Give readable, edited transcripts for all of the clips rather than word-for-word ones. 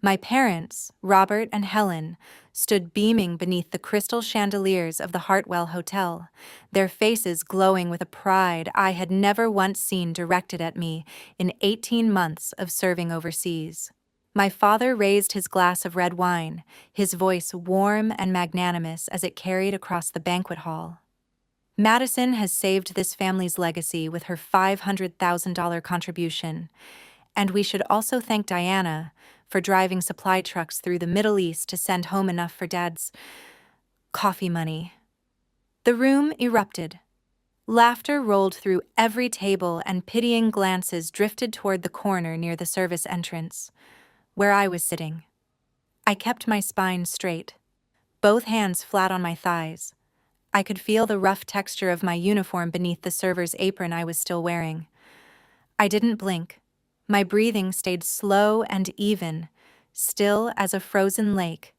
My parents, Robert and Helen, stood beaming beneath the crystal chandeliers of the Hartwell Hotel, their faces glowing with a pride I had never once seen directed at me in 18 months of serving overseas. My father raised his glass of red wine, his voice warm and magnanimous as it carried across the banquet hall. Madison has saved this family's legacy with her $500,000 contribution, and we should also thank Diana for driving supply trucks through the Middle East to send home enough for Dad's coffee money. The room erupted. Laughter rolled through every table and pitying glances drifted toward the corner near the service entrance, where I was sitting. I kept my spine straight, both hands flat on my thighs. I could feel the rough texture of my uniform beneath the server's apron I was still wearing. I didn't blink. My breathing stayed slow and even, still as a frozen lake,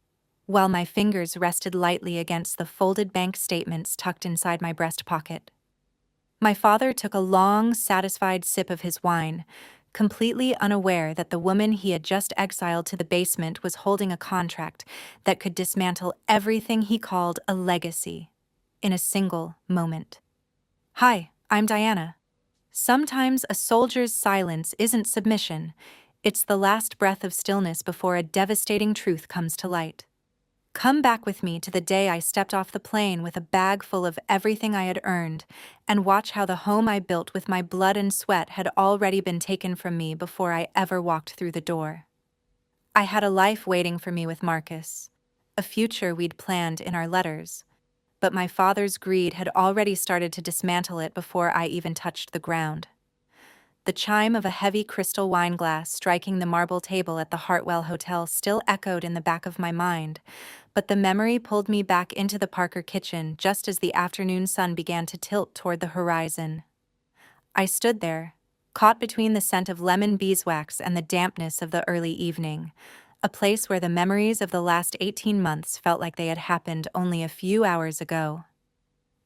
while my fingers rested lightly against the folded bank statements tucked inside my breast pocket. My father took a long, satisfied sip of his wine, completely unaware that the woman he had just exiled to the basement was holding a contract that could dismantle everything he called a legacy in a single moment. "Hi, I'm Diana. Sometimes a soldier's silence isn't submission, it's the last breath of stillness before a devastating truth comes to light. Come back with me to the day I stepped off the plane with a bag full of everything I had earned, and watch how the home I built with my blood and sweat had already been taken from me before I ever walked through the door. I had a life waiting for me with Marcus, a future we'd planned in our letters, but my father's greed had already started to dismantle it before I even touched the ground. The chime of a heavy crystal wine glass striking the marble table at the Hartwell Hotel still echoed in the back of my mind, but the memory pulled me back into the Parker kitchen just as the afternoon sun began to tilt toward the horizon. I stood there, caught between the scent of lemon beeswax and the dampness of the early evening, a place where the memories of the last 18 months felt like they had happened only a few hours ago.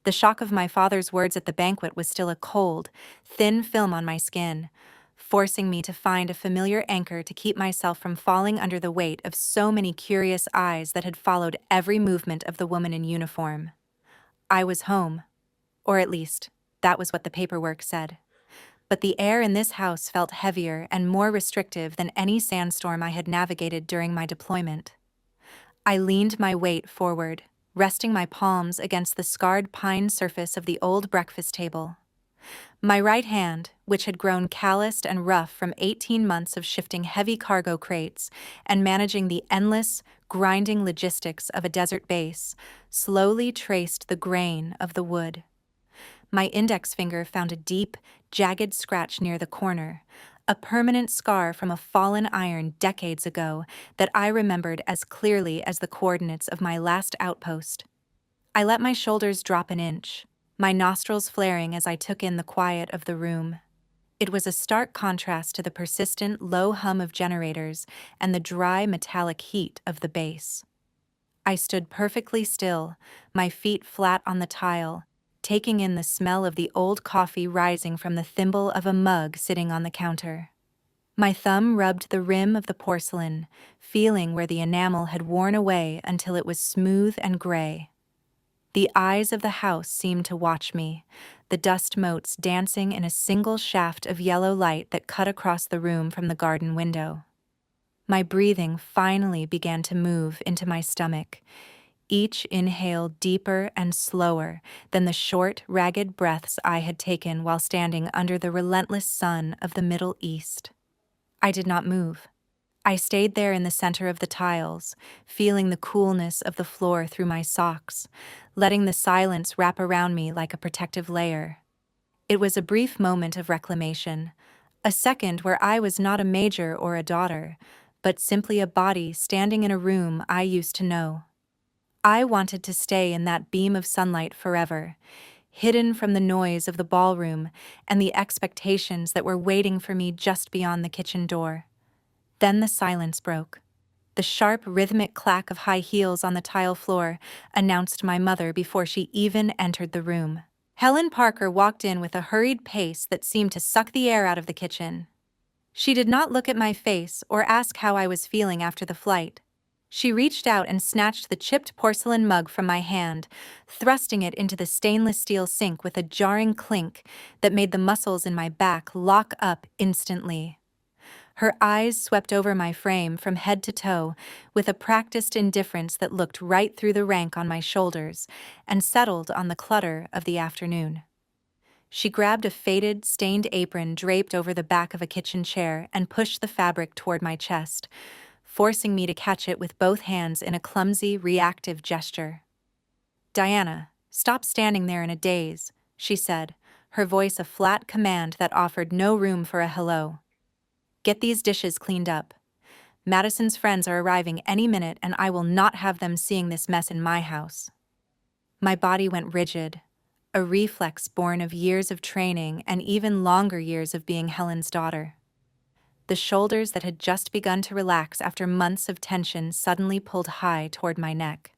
The shock of my father's words at the banquet was still a cold, thin film on my skin, forcing me to find a familiar anchor to keep myself from falling under the weight of so many curious eyes that had followed every movement of the woman in uniform. I was home, or at least, that was what the paperwork said. But the air in this house felt heavier and more restrictive than any sandstorm I had navigated during my deployment. I leaned my weight forward, resting my palms against the scarred pine surface of the old breakfast table. My right hand, which had grown calloused and rough from 18 months of shifting heavy cargo crates and managing the endless, grinding logistics of a desert base, slowly traced the grain of the wood. My index finger found a deep, jagged scratch near the corner, a permanent scar from a fallen iron decades ago that I remembered as clearly as the coordinates of my last outpost. I let my shoulders drop an inch, my nostrils flaring as I took in the quiet of the room. It was a stark contrast to the persistent low hum of generators and the dry metallic heat of the base. I stood perfectly still, my feet flat on the tile, taking in the smell of the old coffee rising from the thimble of a mug sitting on the counter. My thumb rubbed the rim of the porcelain, feeling where the enamel had worn away until it was smooth and gray. The eyes of the house seemed to watch me, the dust motes dancing in a single shaft of yellow light that cut across the room from the garden window. My breathing finally began to move into my stomach, each inhale deeper and slower than the short, ragged breaths I had taken while standing under the relentless sun of the Middle East. I did not move. I stayed there in the center of the tiles, feeling the coolness of the floor through my socks, letting the silence wrap around me like a protective layer. It was a brief moment of reclamation, a second where I was not a major or a daughter, but simply a body standing in a room I used to know. I wanted to stay in that beam of sunlight forever, hidden from the noise of the ballroom and the expectations that were waiting for me just beyond the kitchen door. Then the silence broke. The sharp, rhythmic clack of high heels on the tile floor announced my mother before she even entered the room. Helen Parker walked in with a hurried pace that seemed to suck the air out of the kitchen. She did not look at my face or ask how I was feeling after the flight. She reached out and snatched the chipped porcelain mug from my hand, thrusting it into the stainless steel sink with a jarring clink that made the muscles in my back lock up instantly. Her eyes swept over my frame from head to toe with a practiced indifference that looked right through the rank on my shoulders and settled on the clutter of the afternoon. She grabbed a faded, stained apron draped over the back of a kitchen chair and pushed the fabric toward my chest, forcing me to catch it with both hands in a clumsy, reactive gesture. "Diana, stop standing there in a daze," she said, her voice a flat command that offered no room for a hello. "Get these dishes cleaned up. Madison's friends are arriving any minute and I will not have them seeing this mess in my house." My body went rigid, a reflex born of years of training and even longer years of being Helen's daughter. The shoulders that had just begun to relax after months of tension suddenly pulled high toward my neck.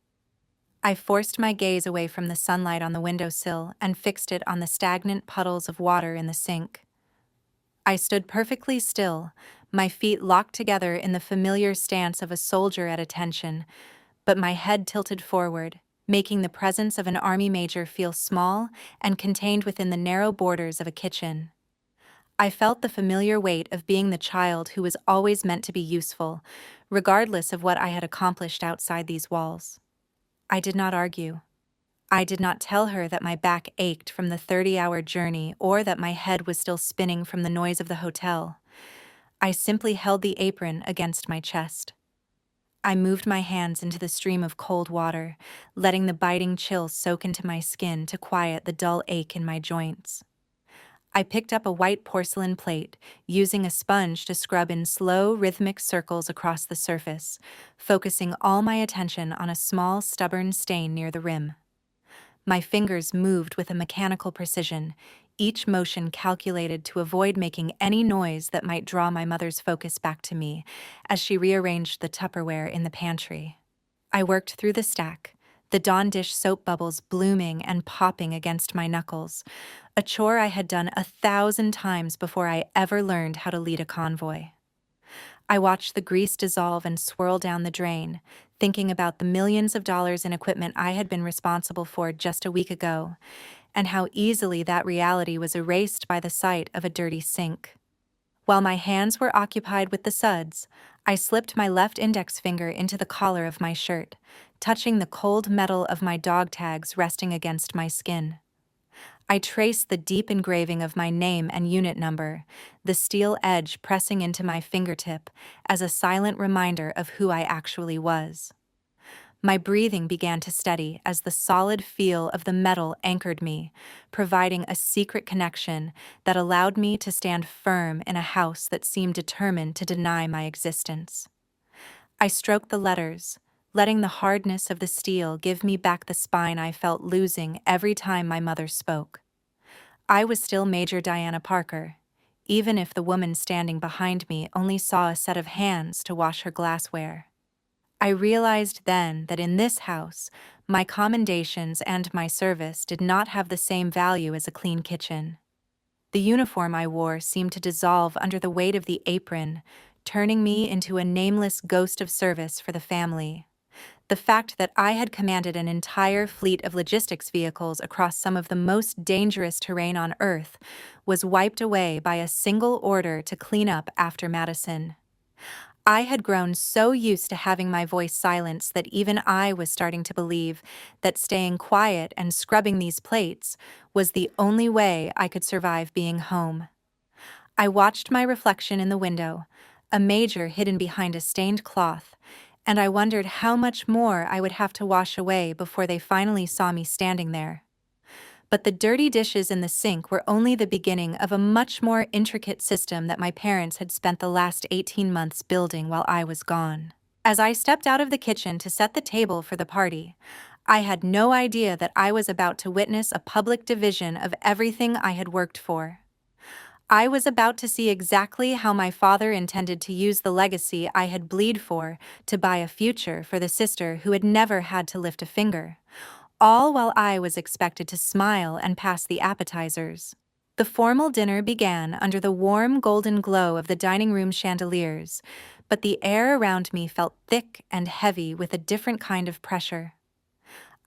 I forced my gaze away from the sunlight on the windowsill and fixed it on the stagnant puddles of water in the sink. I stood perfectly still, my feet locked together in the familiar stance of a soldier at attention, but my head tilted forward, making the presence of an army major feel small and contained within the narrow borders of a kitchen. I felt the familiar weight of being the child who was always meant to be useful, regardless of what I had accomplished outside these walls. I did not argue. I did not tell her that my back ached from the 30-hour journey or that my head was still spinning from the noise of the hotel. I simply held the apron against my chest. I moved my hands into the stream of cold water, letting the biting chill soak into my skin to quiet the dull ache in my joints. I picked up a white porcelain plate, using a sponge to scrub in slow, rhythmic circles across the surface, focusing all my attention on a small, stubborn stain near the rim. My fingers moved with a mechanical precision, each motion calculated to avoid making any noise that might draw my mother's focus back to me as she rearranged the Tupperware in the pantry. I worked through the stack, the Dawn dish soap bubbles blooming and popping against my knuckles, a chore I had done 1,000 times before I ever learned how to lead a convoy. I watched the grease dissolve and swirl down the drain, thinking about the millions of dollars in equipment I had been responsible for just a week ago, and how easily that reality was erased by the sight of a dirty sink. While my hands were occupied with the suds, I slipped my left index finger into the collar of my shirt, touching the cold metal of my dog tags resting against my skin. I traced the deep engraving of my name and unit number, the steel edge pressing into my fingertip as a silent reminder of who I actually was. My breathing began to steady as the solid feel of the metal anchored me, providing a secret connection that allowed me to stand firm in a house that seemed determined to deny my existence. I stroked the letters, letting the hardness of the steel give me back the spine I felt losing every time my mother spoke. I was still Major Diana Parker, even if the woman standing behind me only saw a set of hands to wash her glassware. I realized then that in this house, my commendations and my service did not have the same value as a clean kitchen. The uniform I wore seemed to dissolve under the weight of the apron, turning me into a nameless ghost of service for the family. The fact that I had commanded an entire fleet of logistics vehicles across some of the most dangerous terrain on Earth was wiped away by a single order to clean up after Madison. I had grown so used to having my voice silenced that even I was starting to believe that staying quiet and scrubbing these plates was the only way I could survive being home. I watched my reflection in the window, a major hidden behind a stained cloth, and I wondered how much more I would have to wash away before they finally saw me standing there. But the dirty dishes in the sink were only the beginning of a much more intricate system that my parents had spent the last 18 months building while I was gone. As I stepped out of the kitchen to set the table for the party, I had no idea that I was about to witness a public division of everything I had worked for. I was about to see exactly how my father intended to use the legacy I had bled for to buy a future for the sister who had never had to lift a finger, all while I was expected to smile and pass the appetizers. The formal dinner began under the warm golden glow of the dining room chandeliers, but the air around me felt thick and heavy with a different kind of pressure.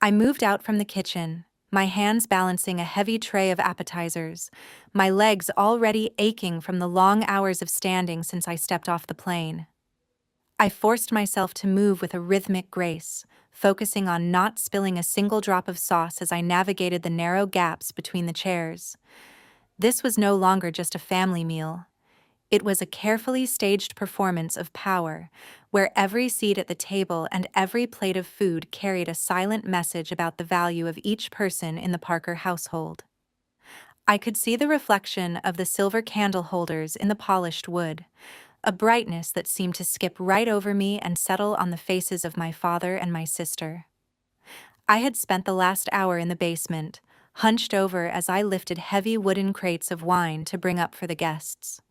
I moved out from the kitchen, my hands balancing a heavy tray of appetizers, my legs already aching from the long hours of standing since I stepped off the plane. I forced myself to move with a rhythmic grace, focusing on not spilling a single drop of sauce as I navigated the narrow gaps between the chairs. This was no longer just a family meal. It was a carefully staged performance of power, where every seat at the table and every plate of food carried a silent message about the value of each person in the Parker household. I could see the reflection of the silver candle holders in the polished wood, a brightness that seemed to skip right over me and settle on the faces of my father and my sister. I had spent the last hour in the basement, hunched over as I lifted heavy wooden crates of wine to bring up for the guests.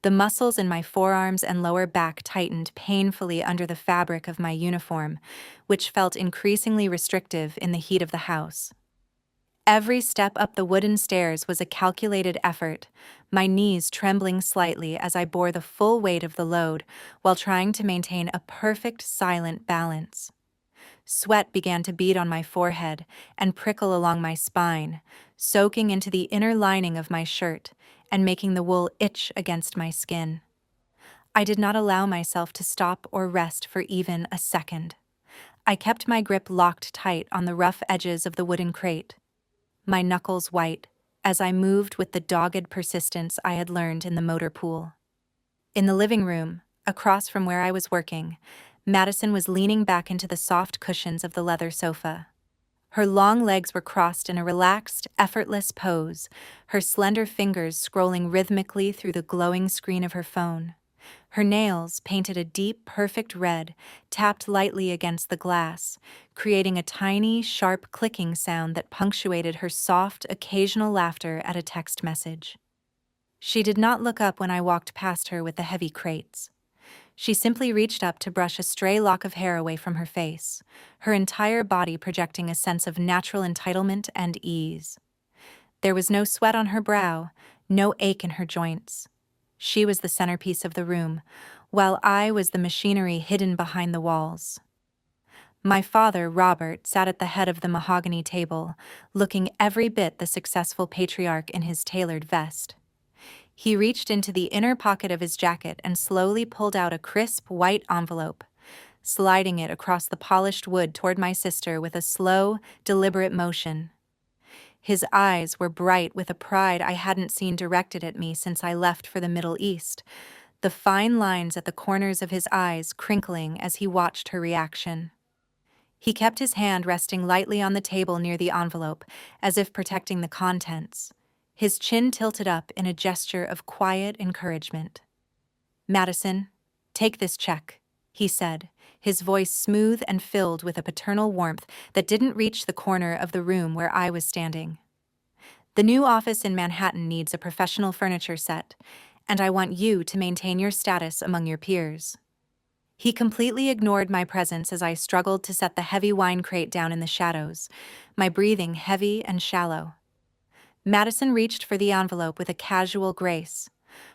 The muscles in my forearms and lower back tightened painfully under the fabric of my uniform, which felt increasingly restrictive in the heat of the house. Every step up the wooden stairs was a calculated effort, my knees trembling slightly as I bore the full weight of the load while trying to maintain a perfect silent balance. Sweat began to bead on my forehead and prickle along my spine, soaking into the inner lining of my shirt and making the wool itch against my skin. I did not allow myself to stop or rest for even a second. I kept my grip locked tight on the rough edges of the wooden crate, my knuckles white, as I moved with the dogged persistence I had learned in the motor pool. In the living room, across from where I was working, Madison was leaning back into the soft cushions of the leather sofa. Her long legs were crossed in a relaxed, effortless pose, her slender fingers scrolling rhythmically through the glowing screen of her phone. Her nails, painted a deep, perfect red, tapped lightly against the glass, creating a tiny, sharp clicking sound that punctuated her soft, occasional laughter at a text message. She did not look up when I walked past her with the heavy crates. She simply reached up to brush a stray lock of hair away from her face, her entire body projecting a sense of natural entitlement and ease. There was no sweat on her brow, no ache in her joints. She was the centerpiece of the room, while I was the machinery hidden behind the walls. My father, Robert, sat at the head of the mahogany table, looking every bit the successful patriarch in his tailored vest. He reached into the inner pocket of his jacket and slowly pulled out a crisp white envelope, sliding it across the polished wood toward my sister with a slow, deliberate motion. His eyes were bright with a pride I hadn't seen directed at me since I left for the Middle East, the fine lines at the corners of his eyes crinkling as he watched her reaction. He kept his hand resting lightly on the table near the envelope, as if protecting the contents, his chin tilted up in a gesture of quiet encouragement. "Madison, take this check," he said, his voice smooth and filled with a paternal warmth that didn't reach the corner of the room where I was standing. "The new office in Manhattan needs a professional furniture set, and I want you to maintain your status among your peers." He completely ignored my presence as I struggled to set the heavy wine crate down in the shadows, my breathing heavy and shallow. Madison reached for the envelope with a casual grace,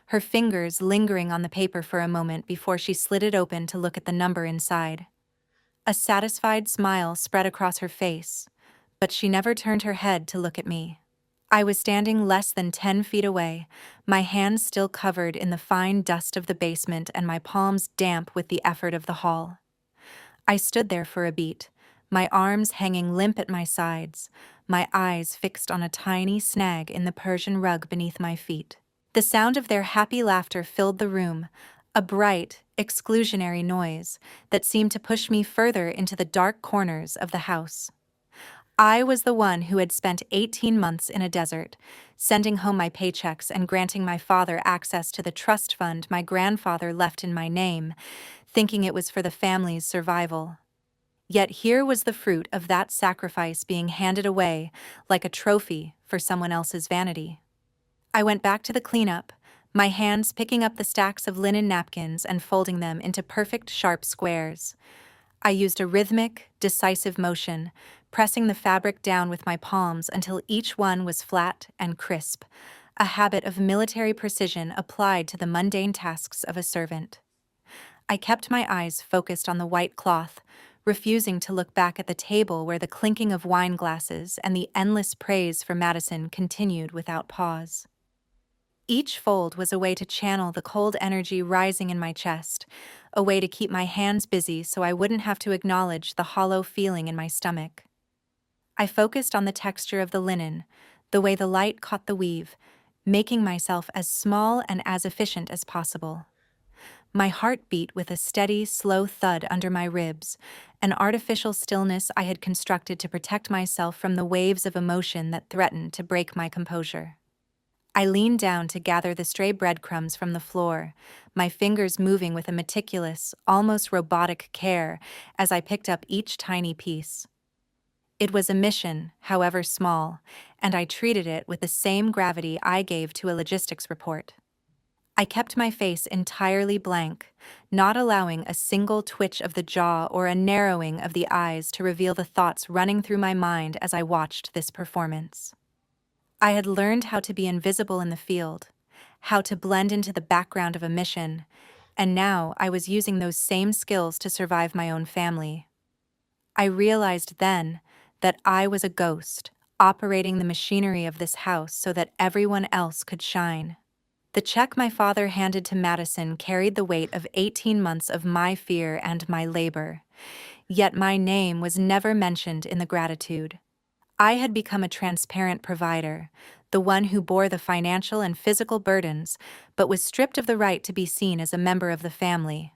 her fingers lingering on the paper for a moment before she slid it open to look at the number inside. A satisfied smile spread across her face, but she never turned her head to look at me. I was standing less than 10 feet away, my hands still covered in the fine dust of the basement and my palms damp with the effort of the haul. I stood there for a beat, my arms hanging limp at my sides, my eyes fixed on a tiny snag in the Persian rug beneath my feet. The sound of their happy laughter filled the room, a bright, exclusionary noise that seemed to push me further into the dark corners of the house. I was the one who had spent 18 months in a desert, sending home my paychecks and granting my father access to the trust fund my grandfather left in my name, thinking it was for the family's survival. Yet here was the fruit of that sacrifice being handed away like a trophy for someone else's vanity. I went back to the cleanup, my hands picking up the stacks of linen napkins and folding them into perfect sharp squares. I used a rhythmic, decisive motion, pressing the fabric down with my palms until each one was flat and crisp, a habit of military precision applied to the mundane tasks of a servant. I kept my eyes focused on the white cloth, refusing to look back at the table where the clinking of wine glasses and the endless praise for Madison continued without pause. Each fold was a way to channel the cold energy rising in my chest, a way to keep my hands busy so I wouldn't have to acknowledge the hollow feeling in my stomach. I focused on the texture of the linen, the way the light caught the weave, making myself as small and as efficient as possible. My heart beat with a steady, slow thud under my ribs, an artificial stillness I had constructed to protect myself from the waves of emotion that threatened to break my composure. I leaned down to gather the stray breadcrumbs from the floor, my fingers moving with a meticulous, almost robotic care as I picked up each tiny piece. It was a mission, however small, and I treated it with the same gravity I gave to a logistics report. I kept my face entirely blank, not allowing a single twitch of the jaw or a narrowing of the eyes to reveal the thoughts running through my mind as I watched this performance. I had learned how to be invisible in the field, how to blend into the background of a mission, and now I was using those same skills to survive my own family. I realized then that I was a ghost, operating the machinery of this house so that everyone else could shine. The check my father handed to Madison carried the weight of 18 months of my fear and my labor, yet my name was never mentioned in the gratitude. I had become a transparent provider, the one who bore the financial and physical burdens, but was stripped of the right to be seen as a member of the family.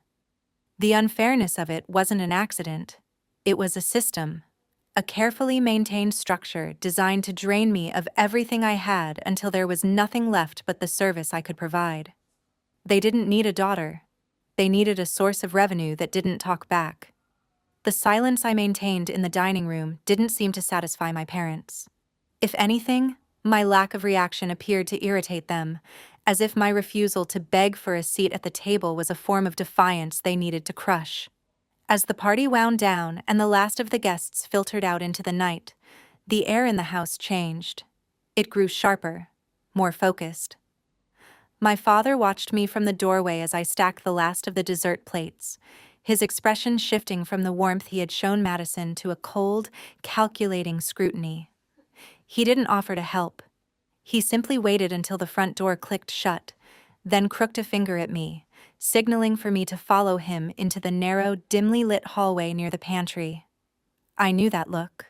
The unfairness of it wasn't an accident. It was a system, a carefully maintained structure designed to drain me of everything I had until there was nothing left but the service I could provide. They didn't need a daughter. They needed a source of revenue that didn't talk back. The silence I maintained in the dining room didn't seem to satisfy my parents. If anything, my lack of reaction appeared to irritate them, as if my refusal to beg for a seat at the table was a form of defiance they needed to crush. As the party wound down and the last of the guests filtered out into the night, the air in the house changed. It grew sharper, more focused. My father watched me from the doorway as I stacked the last of the dessert plates, his expression shifting from the warmth he had shown Madison to a cold, calculating scrutiny. He didn't offer to help. He simply waited until the front door clicked shut, then crooked a finger at me, signaling for me to follow him into the narrow, dimly lit hallway near the pantry. I knew that look.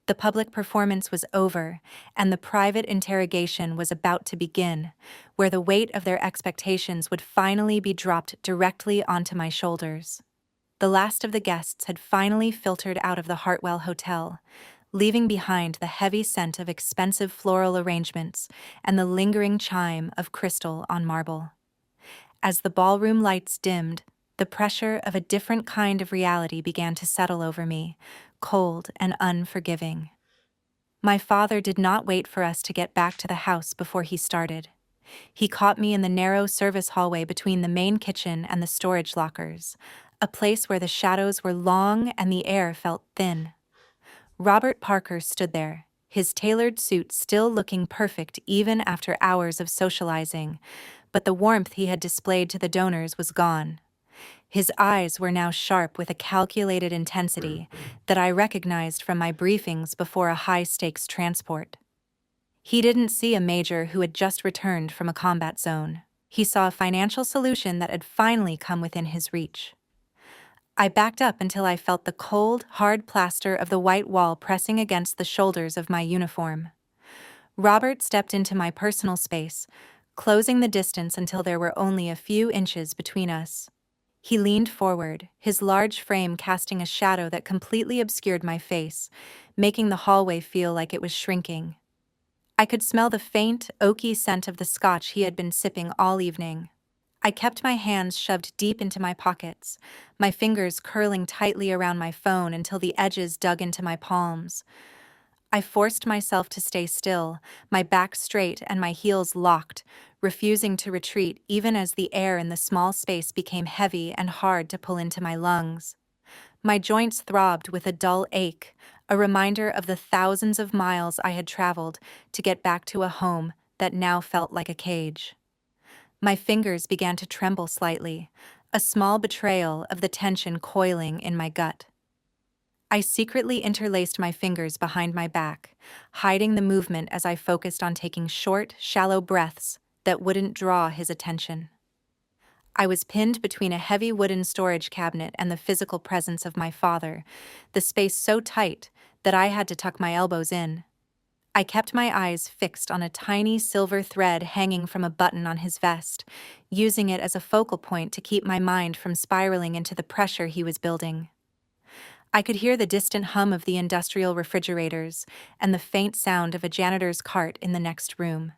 The public performance was over, and the private interrogation was about to begin, where the weight of their expectations would finally be dropped directly onto my shoulders. The last of the guests had finally filtered out of the Hartwell Hotel, leaving behind the heavy scent of expensive floral arrangements and the lingering chime of crystal on marble. As the ballroom lights dimmed, the pressure of a different kind of reality began to settle over me, cold and unforgiving. My father did not wait for us to get back to the house before he started. He caught me in the narrow service hallway between the main kitchen and the storage lockers, a place where the shadows were long and the air felt thin. Robert Parker stood there, his tailored suit still looking perfect even after hours of socializing, but the warmth he had displayed to the donors was gone. His eyes were now sharp with a calculated intensity that I recognized from my briefings before a high-stakes transport. He didn't see a major who had just returned from a combat zone. He saw a financial solution that had finally come within his reach. I backed up until I felt the cold, hard plaster of the white wall pressing against the shoulders of my uniform. Robert stepped into my personal space, closing the distance until there were only a few inches between us. He leaned forward, his large frame casting a shadow that completely obscured my face, making the hallway feel like it was shrinking. I could smell the faint, oaky scent of the scotch he had been sipping all evening. I kept my hands shoved deep into my pockets, my fingers curling tightly around my phone until the edges dug into my palms. I forced myself to stay still, my back straight and my heels locked, refusing to retreat even as the air in the small space became heavy and hard to pull into my lungs. My joints throbbed with a dull ache, a reminder of the thousands of miles I had traveled to get back to a home that now felt like a cage. My fingers began to tremble slightly, a small betrayal of the tension coiling in my gut. I secretly interlaced my fingers behind my back, hiding the movement as I focused on taking short, shallow breaths that wouldn't draw his attention. I was pinned between a heavy wooden storage cabinet and the physical presence of my father, the space so tight that I had to tuck my elbows in. I kept my eyes fixed on a tiny silver thread hanging from a button on his vest, using it as a focal point to keep my mind from spiraling into the pressure he was building. I could hear the distant hum of the industrial refrigerators and the faint sound of a janitor's cart in the next room.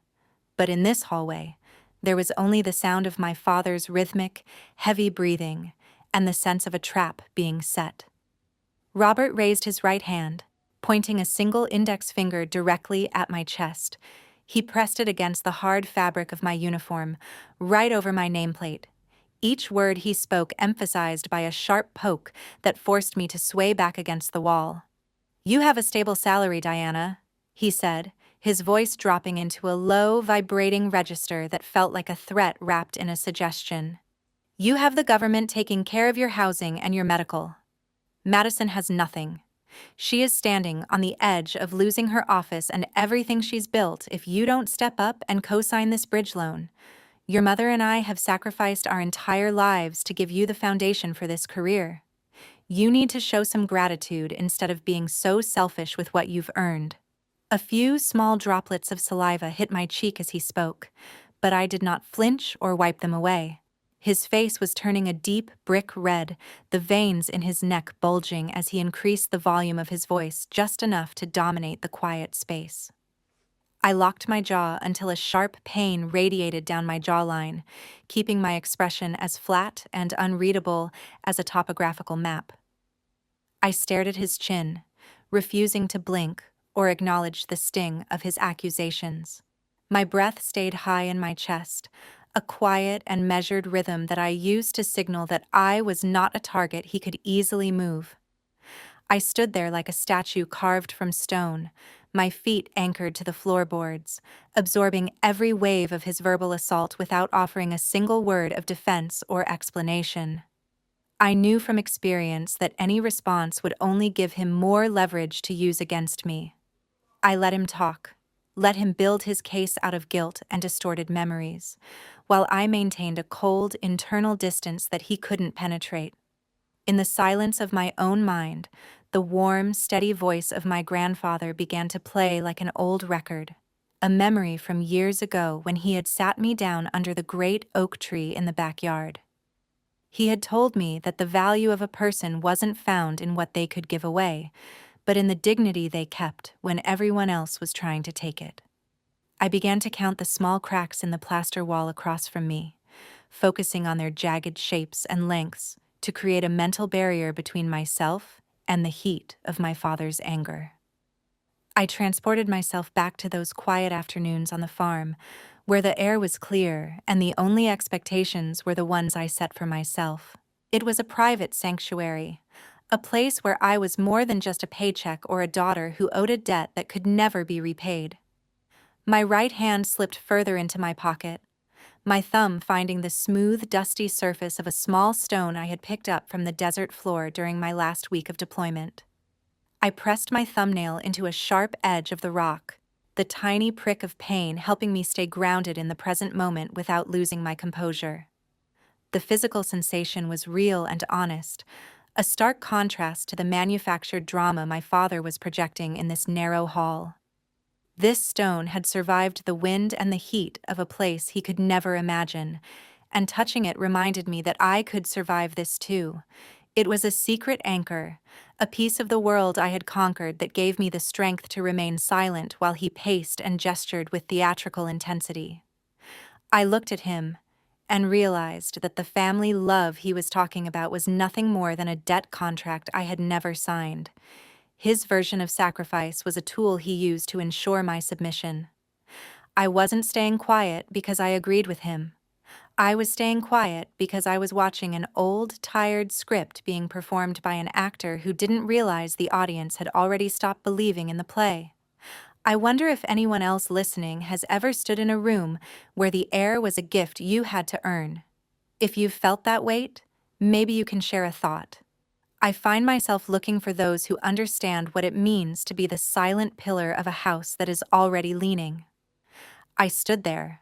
But in this hallway, there was only the sound of my father's rhythmic, heavy breathing and the sense of a trap being set. Robert raised his right hand, pointing a single index finger directly at my chest. He pressed it against the hard fabric of my uniform, right over my nameplate. Each word he spoke emphasized by a sharp poke that forced me to sway back against the wall. "You have a stable salary, Diana," he said, his voice dropping into a low, vibrating register that felt like a threat wrapped in a suggestion. "You have the government taking care of your housing and your medical. Madison has nothing. She is standing on the edge of losing her office and everything she's built if you don't step up and co-sign this bridge loan. Your mother and I have sacrificed our entire lives to give you the foundation for this career. You need to show some gratitude instead of being so selfish with what you've earned." A few small droplets of saliva hit my cheek as he spoke, but I did not flinch or wipe them away. His face was turning a deep brick red, the veins in his neck bulging as he increased the volume of his voice just enough to dominate the quiet space. I locked my jaw until a sharp pain radiated down my jawline, keeping my expression as flat and unreadable as a topographical map. I stared at his chin, refusing to blink or acknowledge the sting of his accusations. My breath stayed high in my chest, a quiet and measured rhythm that I used to signal that I was not a target he could easily move. I stood there like a statue carved from stone, my feet anchored to the floorboards, absorbing every wave of his verbal assault without offering a single word of defense or explanation. I knew from experience that any response would only give him more leverage to use against me. I let him talk, let him build his case out of guilt and distorted memories, while I maintained a cold, internal distance that he couldn't penetrate. In the silence of my own mind, the warm, steady voice of my grandfather began to play like an old record, a memory from years ago when he had sat me down under the great oak tree in the backyard. He had told me that the value of a person wasn't found in what they could give away, but in the dignity they kept when everyone else was trying to take it. I began to count the small cracks in the plaster wall across from me, focusing on their jagged shapes and lengths to create a mental barrier between myself and the heat of my father's anger. I transported myself back to those quiet afternoons on the farm, where the air was clear and the only expectations were the ones I set for myself. It was a private sanctuary, a place where I was more than just a paycheck or a daughter who owed a debt that could never be repaid. My right hand slipped further into my pocket, my thumb finding the smooth, dusty surface of a small stone I had picked up from the desert floor during my last week of deployment. I pressed my thumbnail into a sharp edge of the rock, the tiny prick of pain helping me stay grounded in the present moment without losing my composure. The physical sensation was real and honest, a stark contrast to the manufactured drama my father was projecting in this narrow hall. This stone had survived the wind and the heat of a place he could never imagine, and touching it reminded me that I could survive this too. It was a secret anchor, a piece of the world I had conquered that gave me the strength to remain silent while he paced and gestured with theatrical intensity. I looked at him and realized that the family love he was talking about was nothing more than a debt contract I had never signed. His version of sacrifice was a tool he used to ensure my submission. I wasn't staying quiet because I agreed with him. I was staying quiet because I was watching an old, tired script being performed by an actor who didn't realize the audience had already stopped believing in the play. I wonder if anyone else listening has ever stood in a room where the air was a gift you had to earn. If you've felt that weight, maybe you can share a thought. I find myself looking for those who understand what it means to be the silent pillar of a house that is already leaning. I stood there,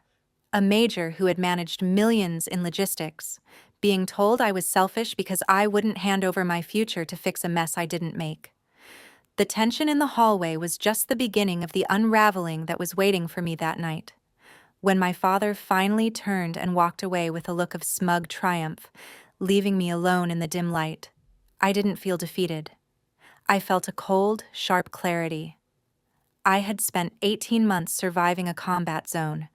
a major who had managed millions in logistics, being told I was selfish because I wouldn't hand over my future to fix a mess I didn't make. The tension in the hallway was just the beginning of the unraveling that was waiting for me that night. When my father finally turned and walked away with a look of smug triumph, leaving me alone in the dim light, I didn't feel defeated. I felt a cold, sharp clarity. I had spent 18 months surviving a combat zone,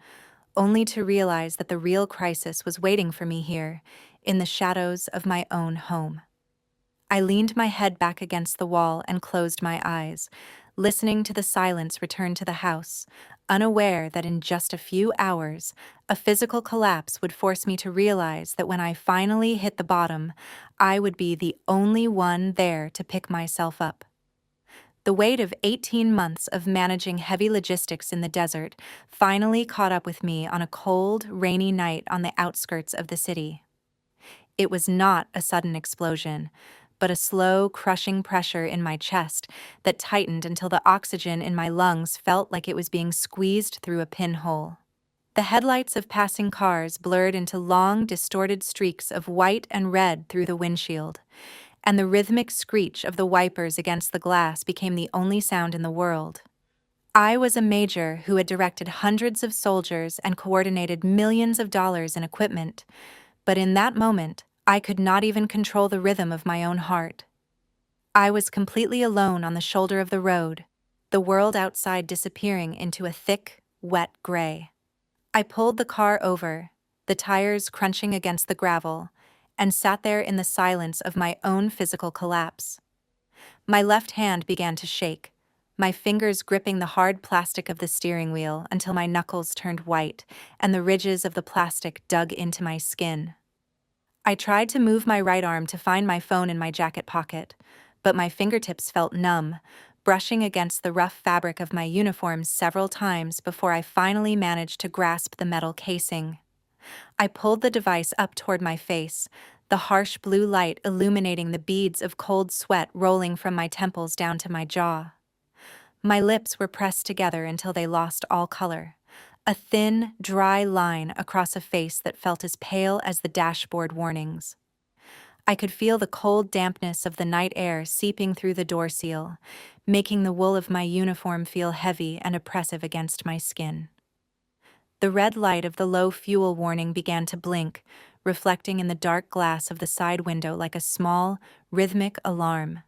only to realize that the real crisis was waiting for me here, in the shadows of my own home. I leaned my head back against the wall and closed my eyes, listening to the silence return to the house, unaware that in just a few hours, a physical collapse would force me to realize that when I finally hit the bottom, I would be the only one there to pick myself up. The weight of 18 months of managing heavy logistics in the desert finally caught up with me on a cold, rainy night on the outskirts of the city. It was not a sudden explosion, but a slow, crushing pressure in my chest that tightened until the oxygen in my lungs felt like it was being squeezed through a pinhole. The headlights of passing cars blurred into long, distorted streaks of white and red through the windshield, and the rhythmic screech of the wipers against the glass became the only sound in the world. I was a major who had directed hundreds of soldiers and coordinated millions of dollars in equipment, but in that moment, I could not even control the rhythm of my own heart. I was completely alone on the shoulder of the road, the world outside disappearing into a thick, wet gray. I pulled the car over, the tires crunching against the gravel, and sat there in the silence of my own physical collapse. My left hand began to shake, my fingers gripping the hard plastic of the steering wheel until my knuckles turned white and the ridges of the plastic dug into my skin. I tried to move my right arm to find my phone in my jacket pocket, but my fingertips felt numb, brushing against the rough fabric of my uniform several times before I finally managed to grasp the metal casing. I pulled the device up toward my face, the harsh blue light illuminating the beads of cold sweat rolling from my temples down to my jaw. My lips were pressed together until they lost all color, a thin, dry line across a face that felt as pale as the dashboard warnings. I could feel the cold dampness of the night air seeping through the door seal, making the wool of my uniform feel heavy and oppressive against my skin. The red light of the low fuel warning began to blink, reflecting in the dark glass of the side window like a small, rhythmic alarm.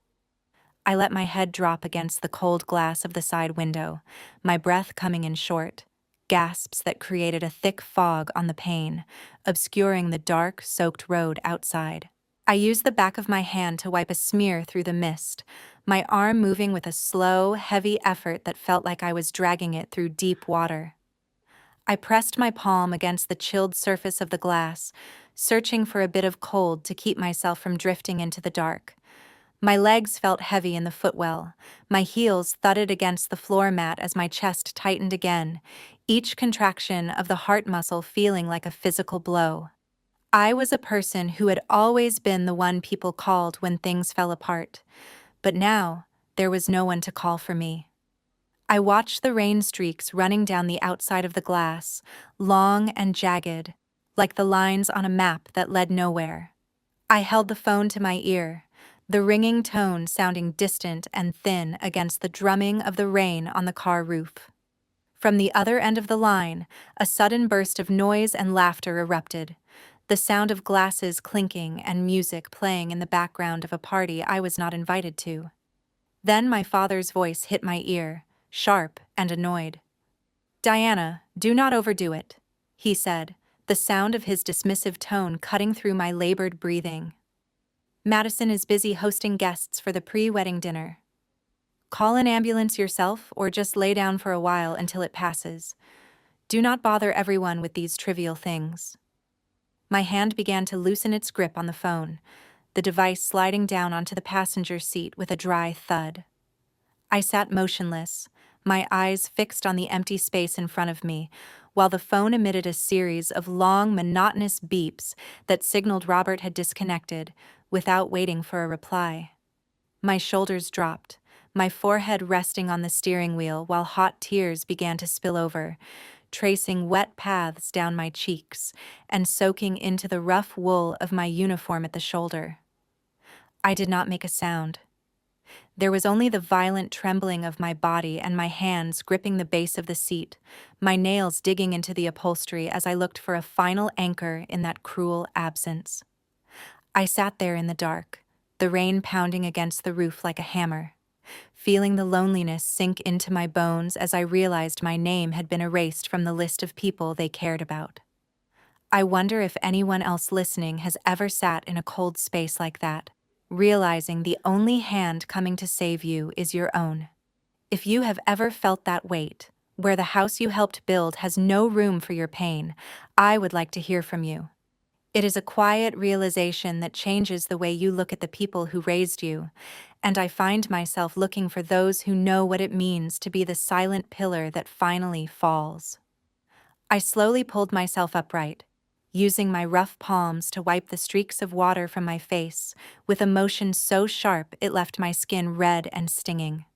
I let my head drop against the cold glass of the side window, my breath coming in short, gasps that created a thick fog on the pane, obscuring the dark, soaked road outside. I used the back of my hand to wipe a smear through the mist, my arm moving with a slow, heavy effort that felt like I was dragging it through deep water. I pressed my palm against the chilled surface of the glass, searching for a bit of cold to keep myself from drifting into the dark. My legs felt heavy in the footwell, my heels thudded against the floor mat as my chest tightened again, each contraction of the heart muscle feeling like a physical blow. I was a person who had always been the one people called when things fell apart, but now there was no one to call for me. I watched the rain streaks running down the outside of the glass, long and jagged, like the lines on a map that led nowhere. I held the phone to my ear, the ringing tone sounding distant and thin against the drumming of the rain on the car roof. From the other end of the line, a sudden burst of noise and laughter erupted, the sound of glasses clinking and music playing in the background of a party I was not invited to. Then my father's voice hit my ear, sharp and annoyed. "Diana, do not overdo it," he said, the sound of his dismissive tone cutting through my labored breathing. "Madison is busy hosting guests for the pre-wedding dinner. Call an ambulance yourself or just lay down for a while until it passes. Do not bother everyone with these trivial things." My hand began to loosen its grip on the phone, the device sliding down onto the passenger seat with a dry thud. I sat motionless, my eyes fixed on the empty space in front of me, while the phone emitted a series of long, monotonous beeps that signaled Robert had disconnected, without waiting for a reply. My shoulders dropped, my forehead resting on the steering wheel while hot tears began to spill over, tracing wet paths down my cheeks and soaking into the rough wool of my uniform at the shoulder. I did not make a sound. There was only the violent trembling of my body and my hands gripping the base of the seat, my nails digging into the upholstery as I looked for a final anchor in that cruel absence. I sat there in the dark, the rain pounding against the roof like a hammer, feeling the loneliness sink into my bones as I realized my name had been erased from the list of people they cared about. I wonder if anyone else listening has ever sat in a cold space like that, realizing the only hand coming to save you is your own. If you have ever felt that weight, where the house you helped build has no room for your pain, I would like to hear from you. It is a quiet realization that changes the way you look at the people who raised you, and I find myself looking for those who know what it means to be the silent pillar that finally falls. I slowly pulled myself upright, using my rough palms to wipe the streaks of water from my face, with a motion so sharp it left my skin red and stinging.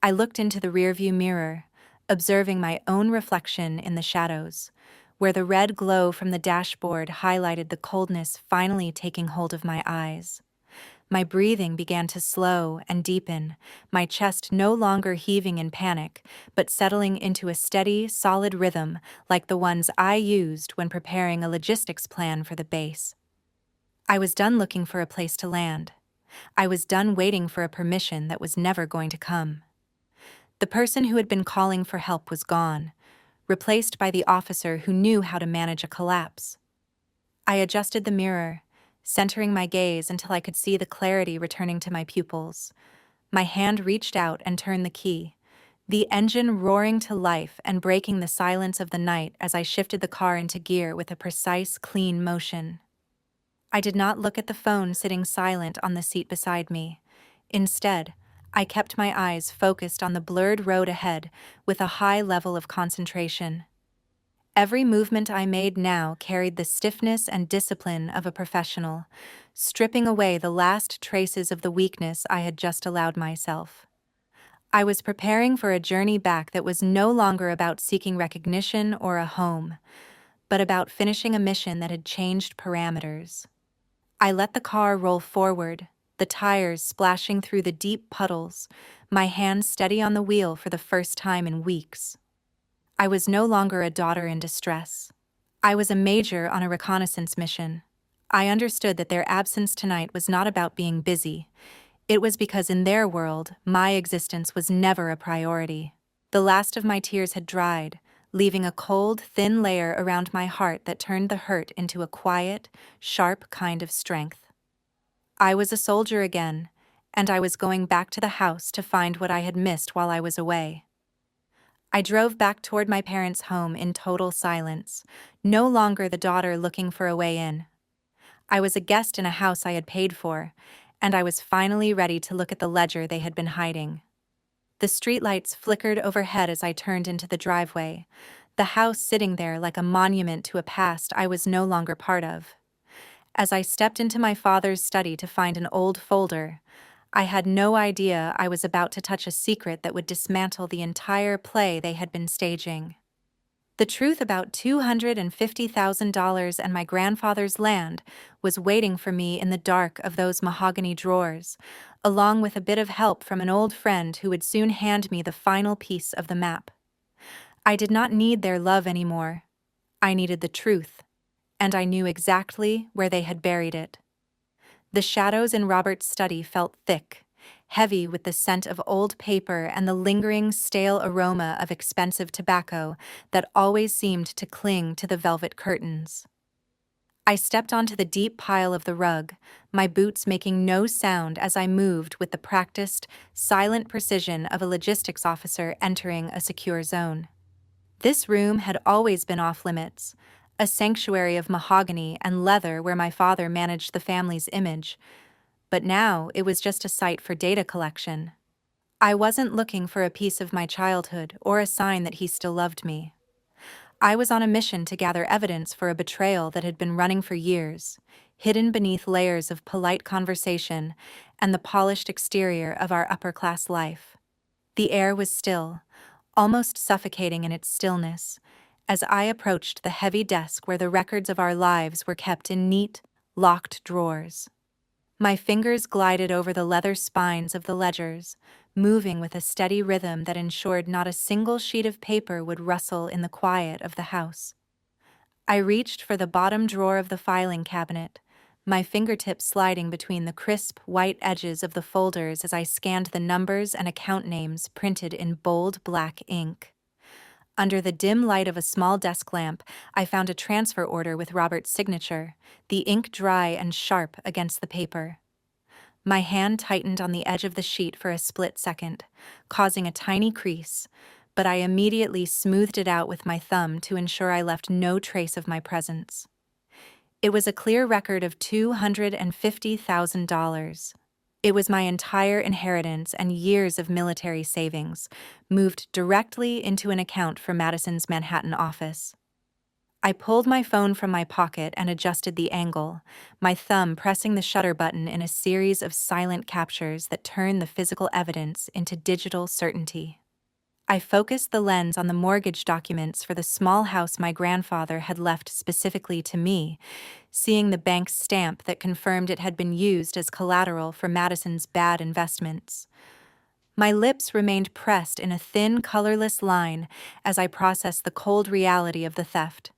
I looked into the rearview mirror, observing my own reflection in the shadows, where the red glow from the dashboard highlighted the coldness finally taking hold of my eyes. My breathing began to slow and deepen, my chest no longer heaving in panic, but settling into a steady, solid rhythm like the ones I used when preparing a logistics plan for the base. I was done looking for a place to land. I was done waiting for a permission that was never going to come. The person who had been calling for help was gone, replaced by the officer who knew how to manage a collapse. I adjusted the mirror, centering my gaze until I could see the clarity returning to my pupils. My hand reached out and turned the key, the engine roaring to life and breaking the silence of the night as I shifted the car into gear with a precise, clean motion. I did not look at the phone sitting silent on the seat beside me. Instead, I kept my eyes focused on the blurred road ahead with a high level of concentration. Every movement I made now carried the stiffness and discipline of a professional, stripping away the last traces of the weakness I had just allowed myself. I was preparing for a journey back that was no longer about seeking recognition or a home, but about finishing a mission that had changed parameters. I let the car roll forward, the tires splashing through the deep puddles, my hands steady on the wheel for the first time in weeks. I was no longer a daughter in distress. I was a major on a reconnaissance mission. I understood that their absence tonight was not about being busy. It was because in their world, my existence was never a priority. The last of my tears had dried, leaving a cold, thin layer around my heart that turned the hurt into a quiet, sharp kind of strength. I was a soldier again, and I was going back to the house to find what I had missed while I was away. I drove back toward my parents' home in total silence, no longer the daughter looking for a way in. I was a guest in a house I had paid for, and I was finally ready to look at the ledger they had been hiding. The streetlights flickered overhead as I turned into the driveway, the house sitting there like a monument to a past I was no longer part of. As I stepped into my father's study to find an old folder, I had no idea I was about to touch a secret that would dismantle the entire play they had been staging. The truth about $250,000 and my grandfather's land was waiting for me in the dark of those mahogany drawers, along with a bit of help from an old friend who would soon hand me the final piece of the map. I did not need their love anymore. I needed the truth, and I knew exactly where they had buried it. The shadows in Robert's study felt thick, heavy with the scent of old paper and the lingering, stale aroma of expensive tobacco that always seemed to cling to the velvet curtains. I stepped onto the deep pile of the rug, my boots making no sound as I moved with the practiced, silent precision of a logistics officer entering a secure zone. This room had always been off-limits, a sanctuary of mahogany and leather where my father managed the family's image, but now it was just a site for data collection. I wasn't looking for a piece of my childhood or a sign that he still loved me. I was on a mission to gather evidence for a betrayal that had been running for years, hidden beneath layers of polite conversation and the polished exterior of our upper-class life. The air was still, almost suffocating in its stillness, as I approached the heavy desk where the records of our lives were kept in neat, locked drawers. My fingers glided over the leather spines of the ledgers, moving with a steady rhythm that ensured not a single sheet of paper would rustle in the quiet of the house. I reached for the bottom drawer of the filing cabinet, my fingertips sliding between the crisp, white edges of the folders as I scanned the numbers and account names printed in bold black ink. Under the dim light of a small desk lamp, I found a transfer order with Robert's signature, the ink dry and sharp against the paper. My hand tightened on the edge of the sheet for a split second, causing a tiny crease, but I immediately smoothed it out with my thumb to ensure I left no trace of my presence. It was a clear record of $250,000. It was my entire inheritance and years of military savings, moved directly into an account for Madison's Manhattan office. I pulled my phone from my pocket and adjusted the angle, my thumb pressing the shutter button in a series of silent captures that turned the physical evidence into digital certainty. I focused the lens on the mortgage documents for the small house my grandfather had left specifically to me, seeing the bank's stamp that confirmed it had been used as collateral for Madison's bad investments. My lips remained pressed in a thin, colorless line as I processed the cold reality of the theft.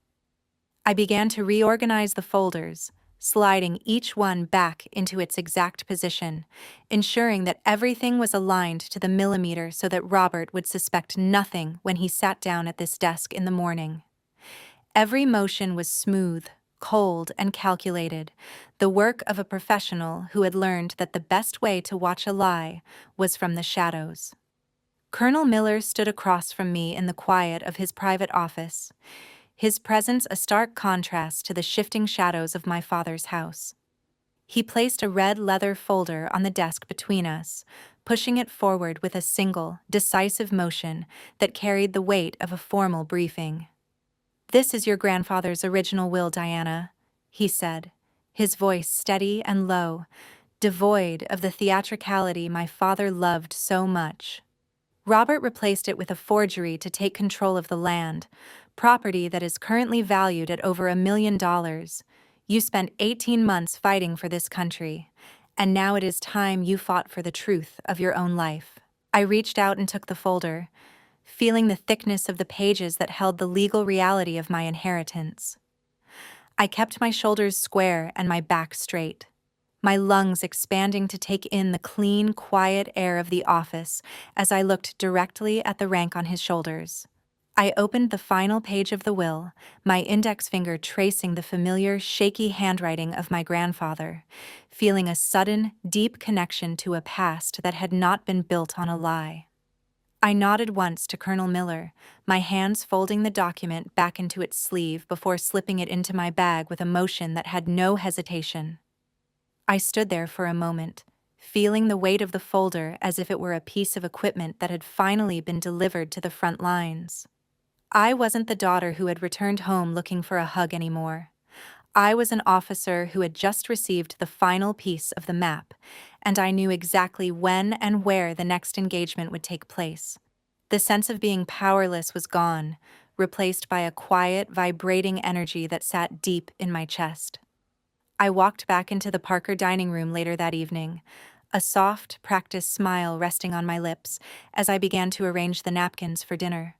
I began to reorganize the folders, sliding each one back into its exact position, ensuring that everything was aligned to the millimeter so that Robert would suspect nothing when he sat down at this desk in the morning. Every motion was smooth, cold, and calculated, the work of a professional who had learned that the best way to watch a lie was from the shadows. Colonel Miller stood across from me in the quiet of his private office, his presence a stark contrast to the shifting shadows of my father's house. He placed a red leather folder on the desk between us, pushing it forward with a single, decisive motion that carried the weight of a formal briefing. "This is your grandfather's original will, Diana," he said, his voice steady and low, devoid of the theatricality my father loved so much. Robert replaced it with a forgery to take control of the land, property that is currently valued at over $1 million. You spent 18 months fighting for this country, and now it is time you fought for the truth of your own life. I reached out and took the folder, feeling the thickness of the pages that held the legal reality of my inheritance. I kept my shoulders square and my back straight, my lungs expanding to take in the clean, quiet air of the office as I looked directly at the rank on his shoulders. I opened the final page of the will, my index finger tracing the familiar, shaky handwriting of my grandfather, feeling a sudden, deep connection to a past that had not been built on a lie. I nodded once to Colonel Miller, my hands folding the document back into its sleeve before slipping it into my bag with a motion that had no hesitation. I stood there for a moment, feeling the weight of the folder as if it were a piece of equipment that had finally been delivered to the front lines. I wasn't the daughter who had returned home looking for a hug anymore. I was an officer who had just received the final piece of the map, and I knew exactly when and where the next engagement would take place. The sense of being powerless was gone, replaced by a quiet, vibrating energy that sat deep in my chest. I walked back into the Parker dining room later that evening, a soft, practiced smile resting on my lips as I began to arrange the napkins for dinner.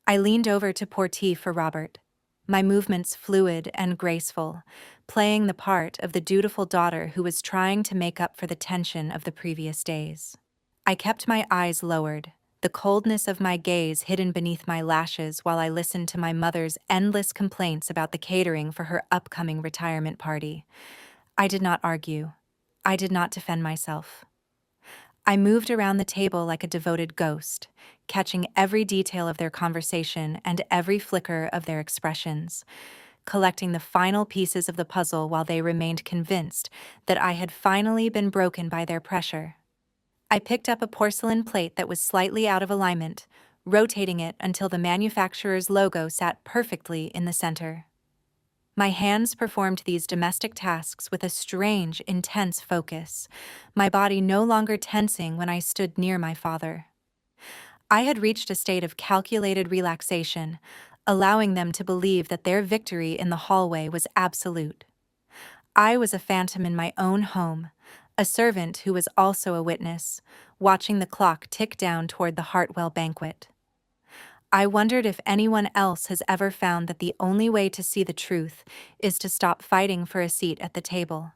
I leaned over to pour tea for Robert, my movements fluid and graceful, playing the part of the dutiful daughter who was trying to make up for the tension of the previous days. I kept my eyes lowered, the coldness of my gaze hidden beneath my lashes while I listened to my mother's endless complaints about the catering for her upcoming retirement party. I did not argue. I did not defend myself. I moved around the table like a devoted ghost, catching every detail of their conversation and every flicker of their expressions, collecting the final pieces of the puzzle while they remained convinced that I had finally been broken by their pressure. I picked up a porcelain plate that was slightly out of alignment, rotating it until the manufacturer's logo sat perfectly in the center. My hands performed these domestic tasks with a strange, intense focus, my body no longer tensing when I stood near my father. I had reached a state of calculated relaxation, allowing them to believe that their victory in the hallway was absolute. I was a phantom in my own home, a servant who was also a witness, watching the clock tick down toward the Hartwell banquet. I wondered if anyone else has ever found that the only way to see the truth is to stop fighting for a seat at the table.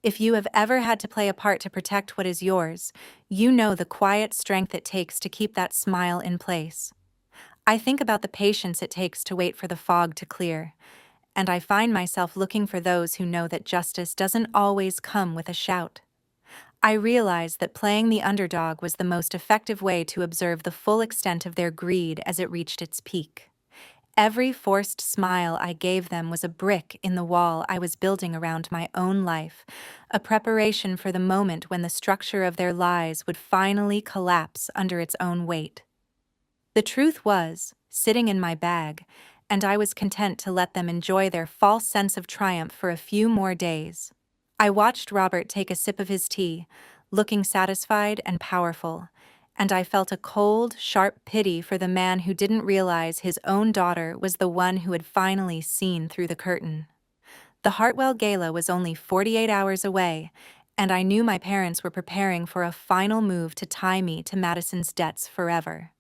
If you have ever had to play a part to protect what is yours, you know the quiet strength it takes to keep that smile in place. I think about the patience it takes to wait for the fog to clear, and I find myself looking for those who know that justice doesn't always come with a shout. I realize that playing the underdog was the most effective way to observe the full extent of their greed as it reached its peak. Every forced smile I gave them was a brick in the wall I was building around my own life, a preparation for the moment when the structure of their lies would finally collapse under its own weight. The truth was, sitting in my bag, and I was content to let them enjoy their false sense of triumph for a few more days. I watched Robert take a sip of his tea, looking satisfied and powerful, and I felt a cold, sharp pity for the man who didn't realize his own daughter was the one who had finally seen through the curtain. The Hartwell gala was only 48 hours away, and I knew my parents were preparing for a final move to tie me to Madison's debts forever.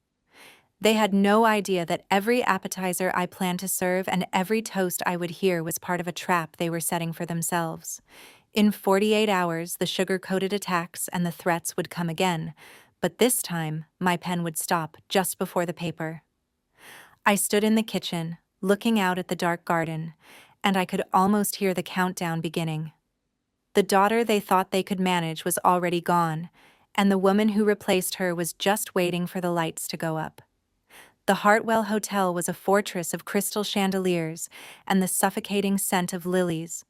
They had no idea that every appetizer I planned to serve and every toast I would hear was part of a trap they were setting for themselves. In 48 hours, the sugar-coated attacks and the threats would come again, but this time, my pen would stop just before the paper. I stood in the kitchen, looking out at the dark garden, and I could almost hear the countdown beginning. The daughter they thought they could manage was already gone, and the woman who replaced her was just waiting for the lights to go up. The Hartwell Hotel was a fortress of crystal chandeliers and the suffocating scent of lilies,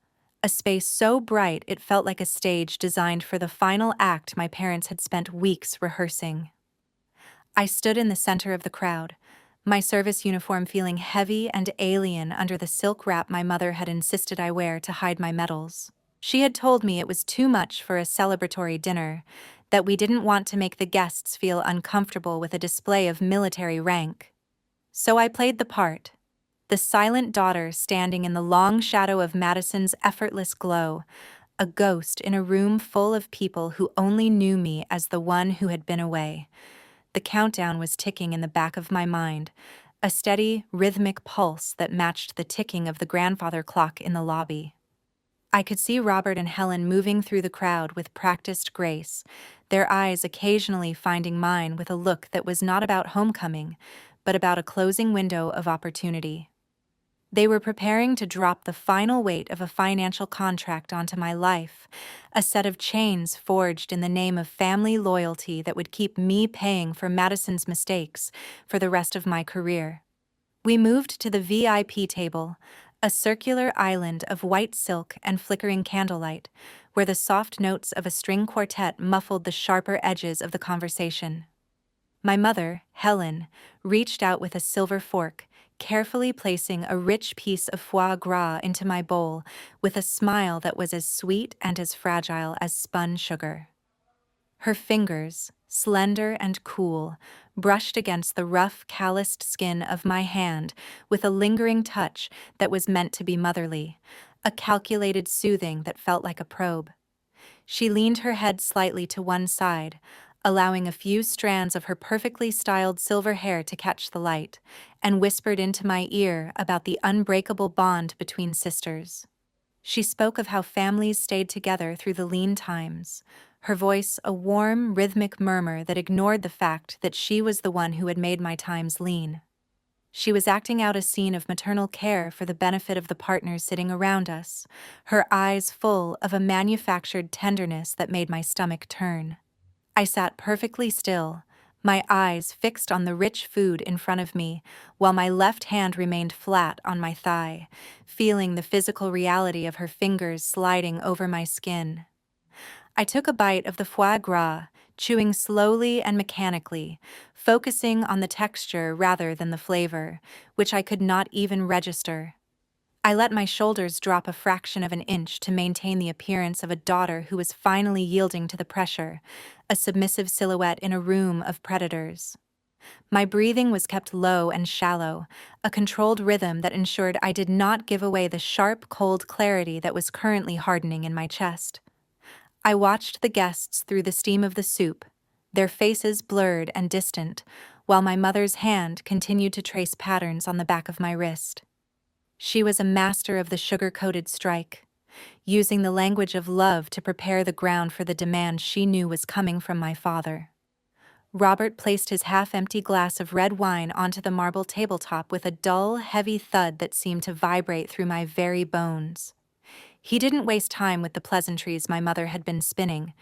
a space so bright it felt like a stage designed for the final act my parents had spent weeks rehearsing. I stood in the center of the crowd, my service uniform feeling heavy and alien under the silk wrap my mother had insisted I wear to hide my medals. She had told me it was too much for a celebratory dinner, that we didn't want to make the guests feel uncomfortable with a display of military rank. So I played the part, the silent daughter standing in the long shadow of Madison's effortless glow, a ghost in a room full of people who only knew me as the one who had been away. The countdown was ticking in the back of my mind, a steady, rhythmic pulse that matched the ticking of the grandfather clock in the lobby. I could see Robert and Helen moving through the crowd with practiced grace, their eyes occasionally finding mine with a look that was not about homecoming, but about a closing window of opportunity. They were preparing to drop the final weight of a financial contract onto my life, a set of chains forged in the name of family loyalty that would keep me paying for Madison's mistakes for the rest of my career. We moved to the VIP table, a circular island of white silk and flickering candlelight, where the soft notes of a string quartet muffled the sharper edges of the conversation. My mother, Helen, reached out with a silver fork, carefully placing a rich piece of foie gras into my bowl with a smile that was as sweet and as fragile as spun sugar. Her fingers, slender and cool, brushed against the rough, calloused skin of my hand with a lingering touch that was meant to be motherly, a calculated soothing that felt like a probe. She leaned her head slightly to one side, allowing a few strands of her perfectly styled silver hair to catch the light, and whispered into my ear about the unbreakable bond between sisters. She spoke of how families stayed together through the lean times, her voice a warm, rhythmic murmur that ignored the fact that she was the one who had made my times lean. She was acting out a scene of maternal care for the benefit of the partners sitting around us, her eyes full of a manufactured tenderness that made my stomach turn. I sat perfectly still, my eyes fixed on the rich food in front of me, while my left hand remained flat on my thigh, feeling the physical reality of her fingers sliding over my skin. I took a bite of the foie gras, chewing slowly and mechanically, focusing on the texture rather than the flavor, which I could not even register. I let my shoulders drop a fraction of an inch to maintain the appearance of a daughter who was finally yielding to the pressure, a submissive silhouette in a room of predators. My breathing was kept low and shallow, a controlled rhythm that ensured I did not give away the sharp, cold clarity that was currently hardening in my chest. I watched the guests through the steam of the soup, their faces blurred and distant, while my mother's hand continued to trace patterns on the back of my wrist. She was a master of the sugar-coated strike, using the language of love to prepare the ground for the demand she knew was coming from my father. Robert placed his half-empty glass of red wine onto the marble tabletop with a dull, heavy thud that seemed to vibrate through my very bones. He didn't waste time with the pleasantries my mother had been spinning.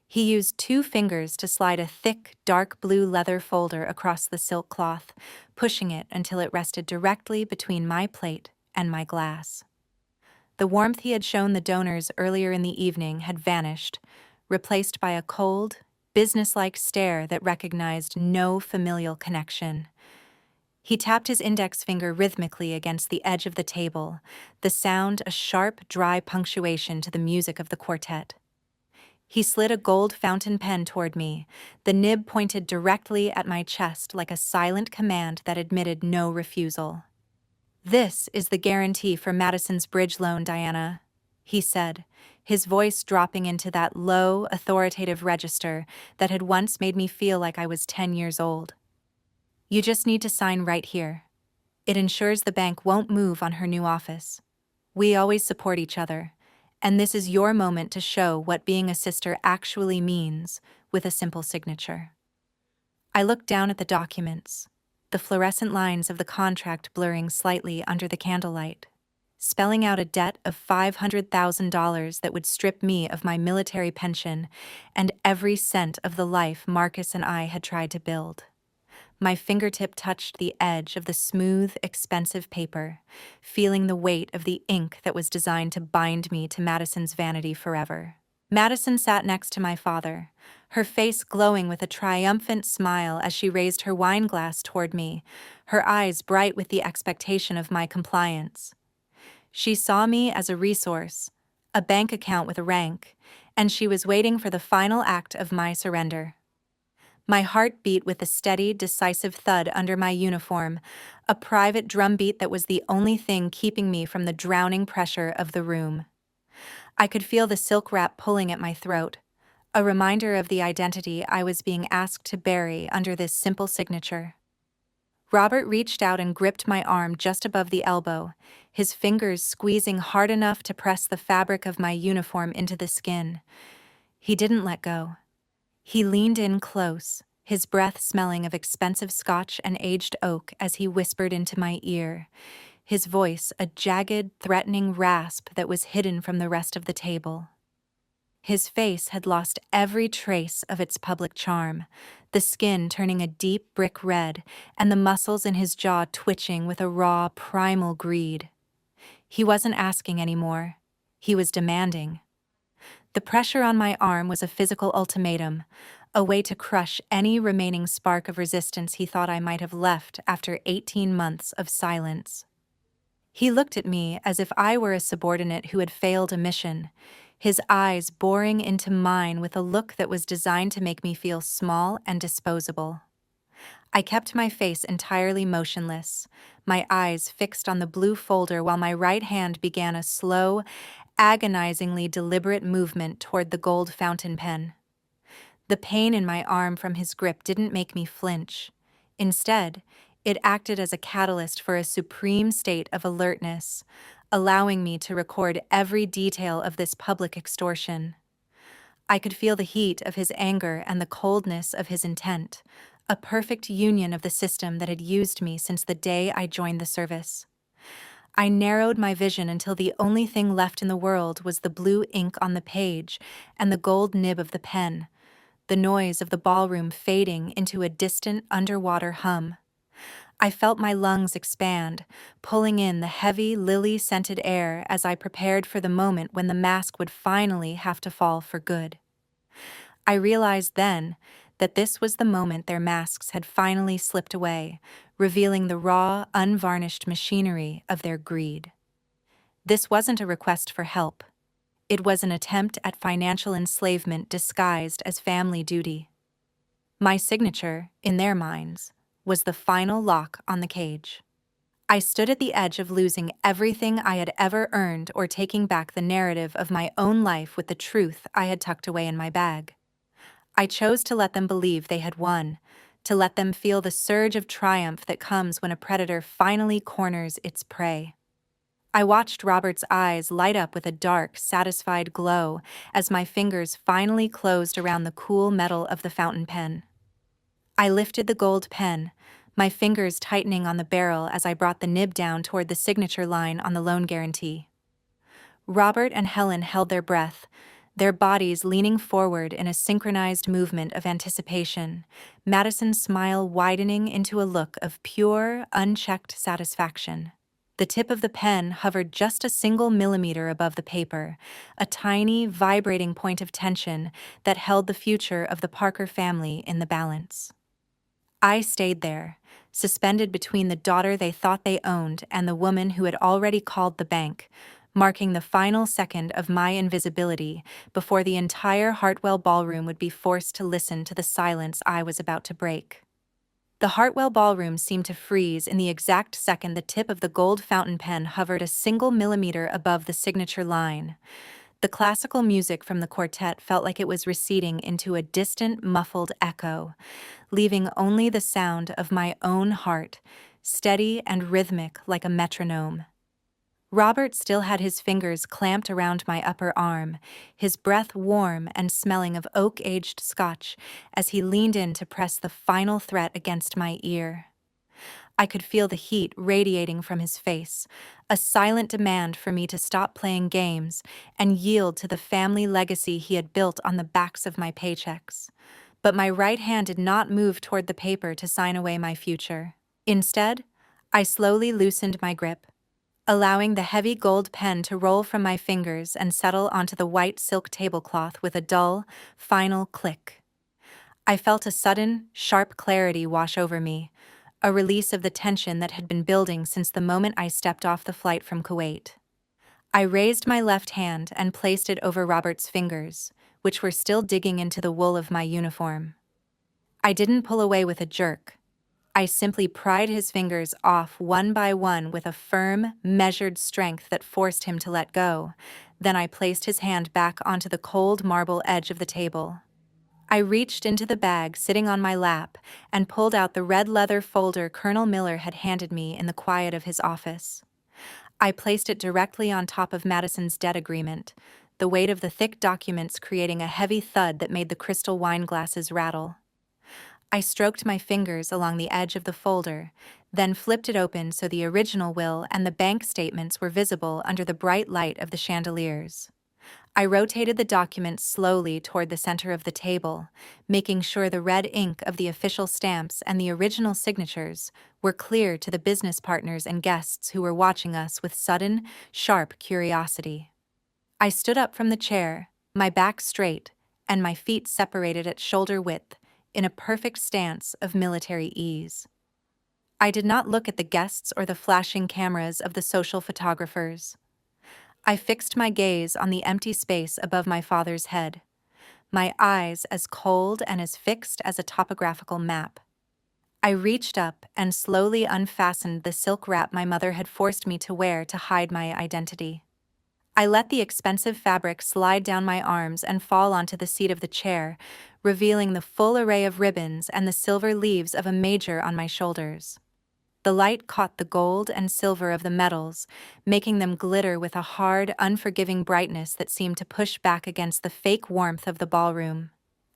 He used 2 fingers to slide a thick, dark blue leather folder across the silk cloth, pushing it until it rested directly between my plate and my glass. The warmth he had shown the donors earlier in the evening had vanished, replaced by a cold, businesslike stare that recognized no familial connection. He tapped his index finger rhythmically against the edge of the table, the sound a sharp, dry punctuation to the music of the quartet. He slid a gold fountain pen toward me, the nib pointed directly at my chest like a silent command that admitted no refusal. "This is the guarantee for Madison's bridge loan, Diana," he said, his voice dropping into that low, authoritative register that had once made me feel like I was 10 years old. "You just need to sign right here. It ensures the bank won't move on her new office. We always support each other, and this is your moment to show what being a sister actually means with a simple signature." I looked down at the documents, the fluorescent lines of the contract blurring slightly under the candlelight, spelling out a debt of $500,000 that would strip me of my military pension and every cent of the life Marcus and I had tried to build. My fingertip touched the edge of the smooth, expensive paper, feeling the weight of the ink that was designed to bind me to Madison's vanity forever. Madison sat next to my father, her face glowing with a triumphant smile as she raised her wine glass toward me, her eyes bright with the expectation of my compliance. She saw me as a resource, a bank account with a rank, and she was waiting for the final act of my surrender. My heart beat with a steady, decisive thud under my uniform, a private drumbeat that was the only thing keeping me from the drowning pressure of the room. I could feel the silk wrap pulling at my throat, a reminder of the identity I was being asked to bury under this simple signature. Robert reached out and gripped my arm just above the elbow, his fingers squeezing hard enough to press the fabric of my uniform into the skin. He didn't let go. He leaned in close, his breath smelling of expensive scotch and aged oak as he whispered into my ear, his voice a jagged, threatening rasp that was hidden from the rest of the table. His face had lost every trace of its public charm, the skin turning a deep brick red and the muscles in his jaw twitching with a raw, primal greed. He wasn't asking anymore. He was demanding. The pressure on my arm was a physical ultimatum, a way to crush any remaining spark of resistance he thought I might have left after 18 months of silence. He looked at me as if I were a subordinate who had failed a mission, his eyes boring into mine with a look that was designed to make me feel small and disposable. I kept my face entirely motionless, my eyes fixed on the blue folder while my right hand began a slow, agonizingly deliberate movement toward the gold fountain pen. The pain in my arm from his grip didn't make me flinch. Instead, it acted as a catalyst for a supreme state of alertness, allowing me to record every detail of this public extortion. I could feel the heat of his anger and the coldness of his intent, a perfect union of the system that had used me since the day I joined the service. I narrowed my vision until the only thing left in the world was the blue ink on the page and the gold nib of the pen, the noise of the ballroom fading into a distant underwater hum. I felt my lungs expand, pulling in the heavy, lily-scented air as I prepared for the moment when the mask would finally have to fall for good. I realized then that this was the moment their masks had finally slipped away, revealing the raw, unvarnished machinery of their greed. This wasn't a request for help. It was an attempt at financial enslavement disguised as family duty. My signature, in their minds, was the final lock on the cage. I stood at the edge of losing everything I had ever earned or taking back the narrative of my own life with the truth I had tucked away in my bag. I chose to let them believe they had won, to let them feel the surge of triumph that comes when a predator finally corners its prey. I watched Robert's eyes light up with a dark, satisfied glow as my fingers finally closed around the cool metal of the fountain pen. I lifted the gold pen, my fingers tightening on the barrel as I brought the nib down toward the signature line on the loan guarantee. Robert and Helen held their breath, their bodies leaning forward in a synchronized movement of anticipation, Madison's smile widening into a look of pure, unchecked satisfaction. The tip of the pen hovered just a single millimeter above the paper, a tiny, vibrating point of tension that held the future of the Parker family in the balance. I stayed there, suspended between the daughter they thought they owned and the woman who had already called the bank, marking the final second of my invisibility before the entire Hartwell ballroom would be forced to listen to the silence I was about to break. The Hartwell ballroom seemed to freeze in the exact second the tip of the gold fountain pen hovered a single millimeter above the signature line. The classical music from the quartet felt like it was receding into a distant, muffled echo, leaving only the sound of my own heart, steady and rhythmic like a metronome. Robert still had his fingers clamped around my upper arm, his breath warm and smelling of oak-aged scotch as he leaned in to press the final threat against my ear. I could feel the heat radiating from his face, a silent demand for me to stop playing games and yield to the family legacy he had built on the backs of my paychecks. But my right hand did not move toward the paper to sign away my future. Instead, I slowly loosened my grip, allowing the heavy gold pen to roll from my fingers and settle onto the white silk tablecloth with a dull, final click. I felt a sudden, sharp clarity wash over me, a release of the tension that had been building since the moment I stepped off the flight from Kuwait. I raised my left hand and placed it over Robert's fingers, which were still digging into the wool of my uniform. I didn't pull away with a jerk. I simply pried his fingers off one by one with a firm, measured strength that forced him to let go. Then I placed his hand back onto the cold marble edge of the table. I reached into the bag sitting on my lap and pulled out the red leather folder Colonel Miller had handed me in the quiet of his office. I placed it directly on top of Madison's debt agreement, the weight of the thick documents creating a heavy thud that made the crystal wine glasses rattle. I stroked my fingers along the edge of the folder, then flipped it open so the original will and the bank statements were visible under the bright light of the chandeliers. I rotated the document slowly toward the center of the table, making sure the red ink of the official stamps and the original signatures were clear to the business partners and guests who were watching us with sudden, sharp curiosity. I stood up from the chair, my back straight, and my feet separated at shoulder width, in a perfect stance of military ease. I did not look at the guests or the flashing cameras of the social photographers. I fixed my gaze on the empty space above my father's head, my eyes as cold and as fixed as a topographical map. I reached up and slowly unfastened the silk wrap my mother had forced me to wear to hide my identity. I let the expensive fabric slide down my arms and fall onto the seat of the chair, revealing the full array of ribbons and the silver leaves of a major on my shoulders. The light caught the gold and silver of the medals, making them glitter with a hard, unforgiving brightness that seemed to push back against the fake warmth of the ballroom.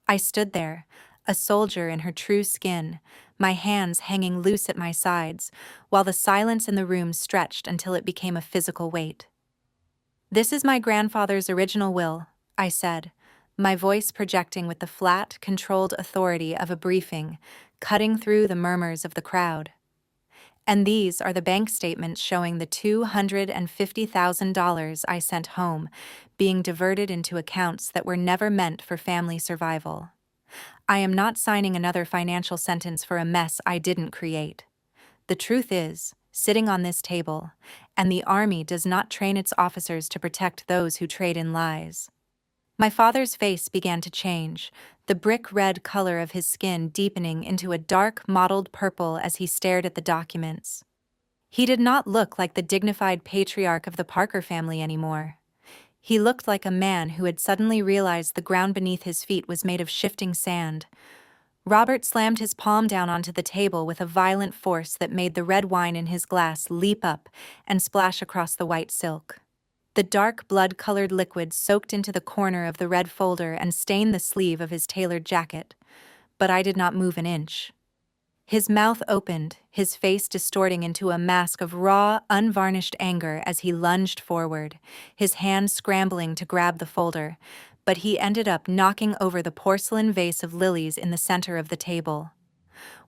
I stood there, a soldier in her true skin, my hands hanging loose at my sides, while the silence in the room stretched until it became a physical weight. "This is my grandfather's original will," I said, my voice projecting with the flat, controlled authority of a briefing, cutting through the murmurs of the crowd. And these are the bank statements showing the $250,000 I sent home being diverted into accounts that were never meant for family survival. I am not signing another financial sentence for a mess I didn't create. The truth is, sitting on this table, and the Army does not train its officers to protect those who trade in lies. My father's face began to change, the brick-red color of his skin deepening into a dark, mottled purple as he stared at the documents. He did not look like the dignified patriarch of the Parker family anymore. He looked like a man who had suddenly realized the ground beneath his feet was made of shifting sand. Robert slammed his palm down onto the table with a violent force that made the red wine in his glass leap up and splash across the white silk. The dark blood-colored liquid soaked into the corner of the red folder and stained the sleeve of his tailored jacket, but I did not move an inch. His mouth opened, his face distorting into a mask of raw, unvarnished anger as he lunged forward, his hand scrambling to grab the folder, but he ended up knocking over the porcelain vase of lilies in the center of the table.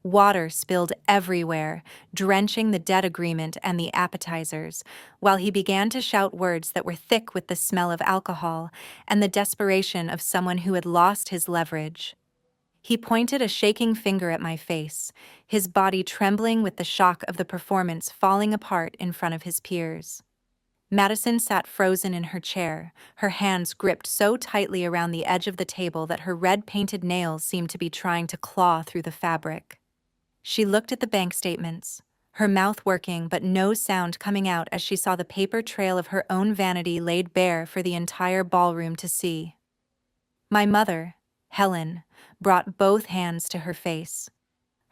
Water spilled everywhere, drenching the debt agreement and the appetizers, while he began to shout words that were thick with the smell of alcohol and the desperation of someone who had lost his leverage. He pointed a shaking finger at my face, his body trembling with the shock of the performance falling apart in front of his peers. Madison sat frozen in her chair, her hands gripped so tightly around the edge of the table that her red-painted nails seemed to be trying to claw through the fabric. She looked at the bank statements, her mouth working but no sound coming out as she saw the paper trail of her own vanity laid bare for the entire ballroom to see. My mother, Helen, brought both hands to her face,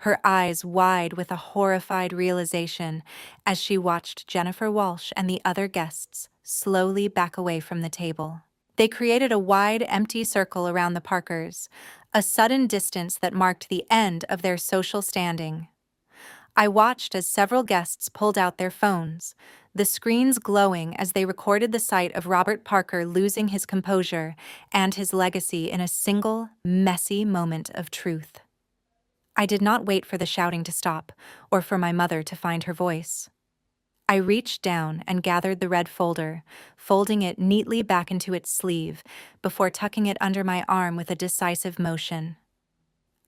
her eyes wide with a horrified realization as she watched Jennifer Walsh and the other guests slowly back away from the table. They created a wide, empty circle around the Parkers, a sudden distance that marked the end of their social standing. I watched as several guests pulled out their phones, the screens glowing as they recorded the sight of Robert Parker losing his composure and his legacy in a single, messy moment of truth. I did not wait for the shouting to stop, or for my mother to find her voice. I reached down and gathered the red folder, folding it neatly back into its sleeve, before tucking it under my arm with a decisive motion.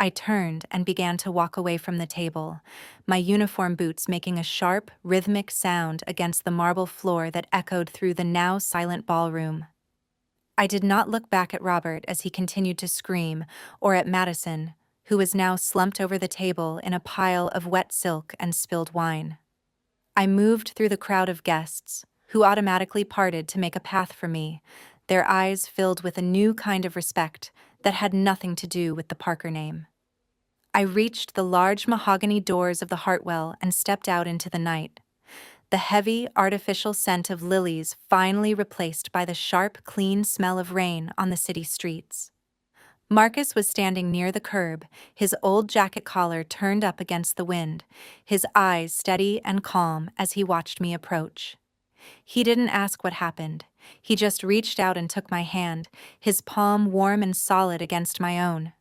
I turned and began to walk away from the table, my uniform boots making a sharp, rhythmic sound against the marble floor that echoed through the now silent ballroom. I did not look back at Robert as he continued to scream, or at Madison, who was now slumped over the table in a pile of wet silk and spilled wine. I moved through the crowd of guests, who automatically parted to make a path for me, their eyes filled with a new kind of respect that had nothing to do with the Parker name. I reached the large mahogany doors of the Hartwell and stepped out into the night, the heavy, artificial scent of lilies finally replaced by the sharp, clean smell of rain on the city streets. Marcus was standing near the curb, his old jacket collar turned up against the wind, his eyes steady and calm as he watched me approach. He didn't ask what happened. He just reached out and took my hand, his palm warm and solid against my own.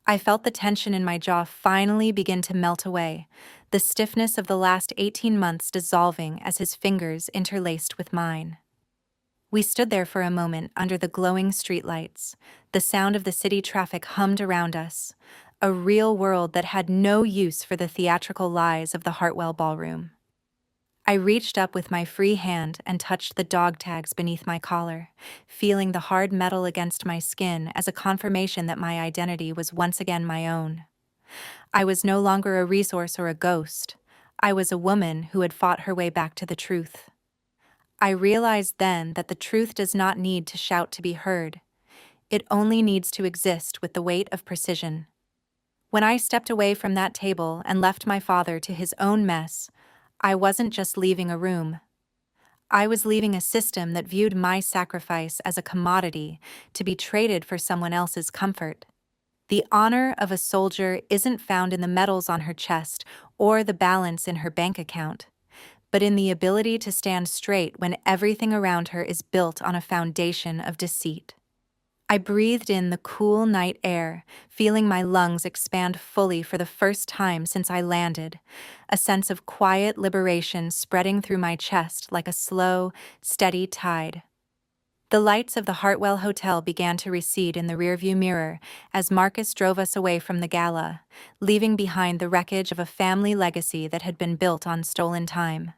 I felt the tension in my jaw finally begin to melt away, the stiffness of the last 18 months dissolving as his fingers interlaced with mine. We stood there for a moment under the glowing streetlights. The sound of the city traffic hummed around us, a real world that had no use for the theatrical lies of the Hartwell ballroom. I reached up with my free hand and touched the dog tags beneath my collar, feeling the hard metal against my skin as a confirmation that my identity was once again my own. I was no longer a resource or a ghost. I was a woman who had fought her way back to the truth. I realized then that the truth does not need to shout to be heard. It only needs to exist with the weight of precision. When I stepped away from that table and left my father to his own mess, I wasn't just leaving a room. I was leaving a system that viewed my sacrifice as a commodity to be traded for someone else's comfort. The honor of a soldier isn't found in the medals on her chest or the balance in her bank account, but in the ability to stand straight when everything around her is built on a foundation of deceit. I breathed in the cool night air, feeling my lungs expand fully for the first time since I landed, a sense of quiet liberation spreading through my chest like a slow, steady tide. The lights of the Hartwell Hotel began to recede in the rearview mirror as Marcus drove us away from the gala, leaving behind the wreckage of a family legacy that had been built on stolen time.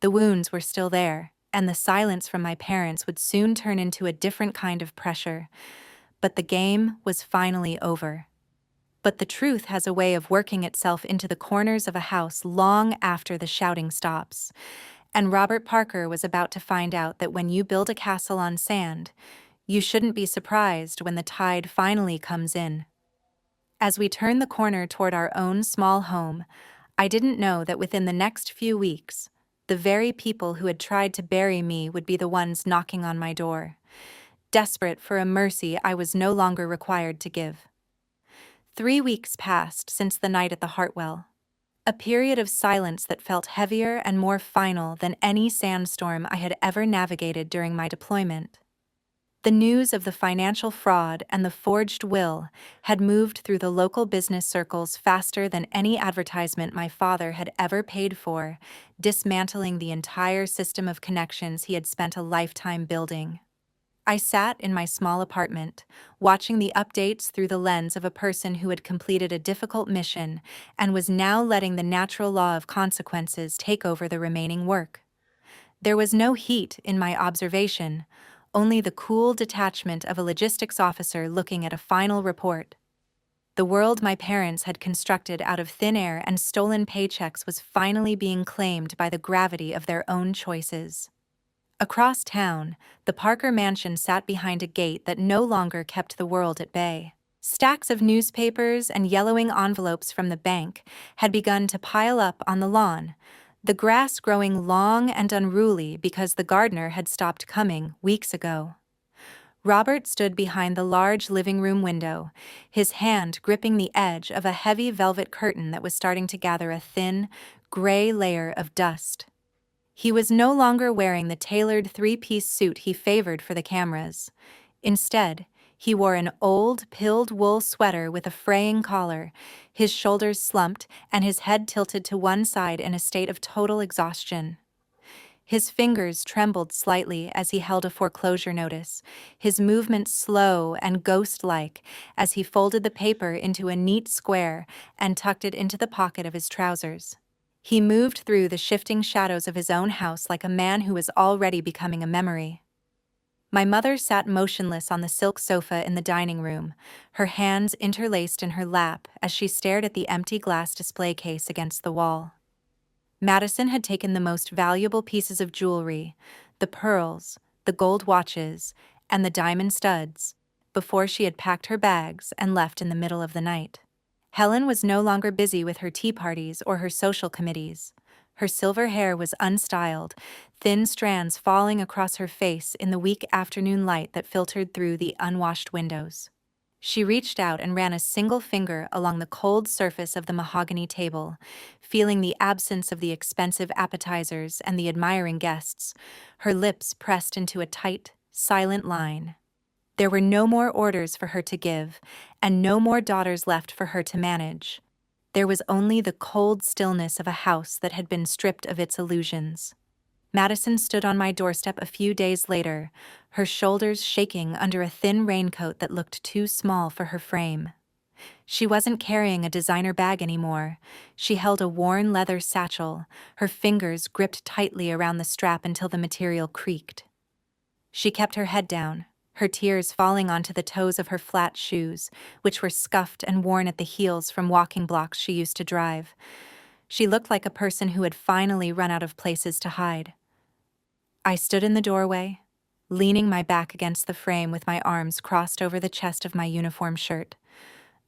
The wounds were still there, and the silence from my parents would soon turn into a different kind of pressure. But the game was finally over. But the truth has a way of working itself into the corners of a house long after the shouting stops. And Robert Parker was about to find out that when you build a castle on sand, you shouldn't be surprised when the tide finally comes in. As we turned the corner toward our own small home, I didn't know that within the next few weeks, the very people who had tried to bury me would be the ones knocking on my door, desperate for a mercy I was no longer required to give. 3 weeks passed since the night at the Hartwell, a period of silence that felt heavier and more final than any sandstorm I had ever navigated during my deployment. The news of the financial fraud and the forged will had moved through the local business circles faster than any advertisement my father had ever paid for, dismantling the entire system of connections he had spent a lifetime building. I sat in my small apartment, watching the updates through the lens of a person who had completed a difficult mission and was now letting the natural law of consequences take over the remaining work. There was no heat in my observation, only the cool detachment of a logistics officer looking at a final report. The world my parents had constructed out of thin air and stolen paychecks was finally being claimed by the gravity of their own choices. Across town, the Parker mansion sat behind a gate that no longer kept the world at bay. Stacks of newspapers and yellowing envelopes from the bank had begun to pile up on the lawn, the grass growing long and unruly because the gardener had stopped coming weeks ago. Robert stood behind the large living room window, his hand gripping the edge of a heavy velvet curtain that was starting to gather a thin, gray layer of dust. He was no longer wearing the tailored three-piece suit he favored for the cameras. Instead, he wore an old, pilled wool sweater with a fraying collar, his shoulders slumped and his head tilted to one side in a state of total exhaustion. His fingers trembled slightly as he held a foreclosure notice, his movements slow and ghost-like as he folded the paper into a neat square and tucked it into the pocket of his trousers. He moved through the shifting shadows of his own house like a man who was already becoming a memory. My mother sat motionless on the silk sofa in the dining room, her hands interlaced in her lap as she stared at the empty glass display case against the wall. Madison had taken the most valuable pieces of jewelry, the pearls, the gold watches, and the diamond studs, before she had packed her bags and left in the middle of the night. Helen was no longer busy with her tea parties or her social committees. Her silver hair was unstyled, thin strands falling across her face in the weak afternoon light that filtered through the unwashed windows. She reached out and ran a single finger along the cold surface of the mahogany table, feeling the absence of the expensive appetizers and the admiring guests, her lips pressed into a tight, silent line. There were no more orders for her to give, and no more daughters left for her to manage. There was only the cold stillness of a house that had been stripped of its illusions. Madison stood on my doorstep a few days later, her shoulders shaking under a thin raincoat that looked too small for her frame. She wasn't carrying a designer bag anymore. She held a worn leather satchel, her fingers gripped tightly around the strap until the material creaked. She kept her head down, her tears falling onto the toes of her flat shoes, which were scuffed and worn at the heels from walking blocks she used to drive. She looked like a person who had finally run out of places to hide. I stood in the doorway, leaning my back against the frame with my arms crossed over the chest of my uniform shirt,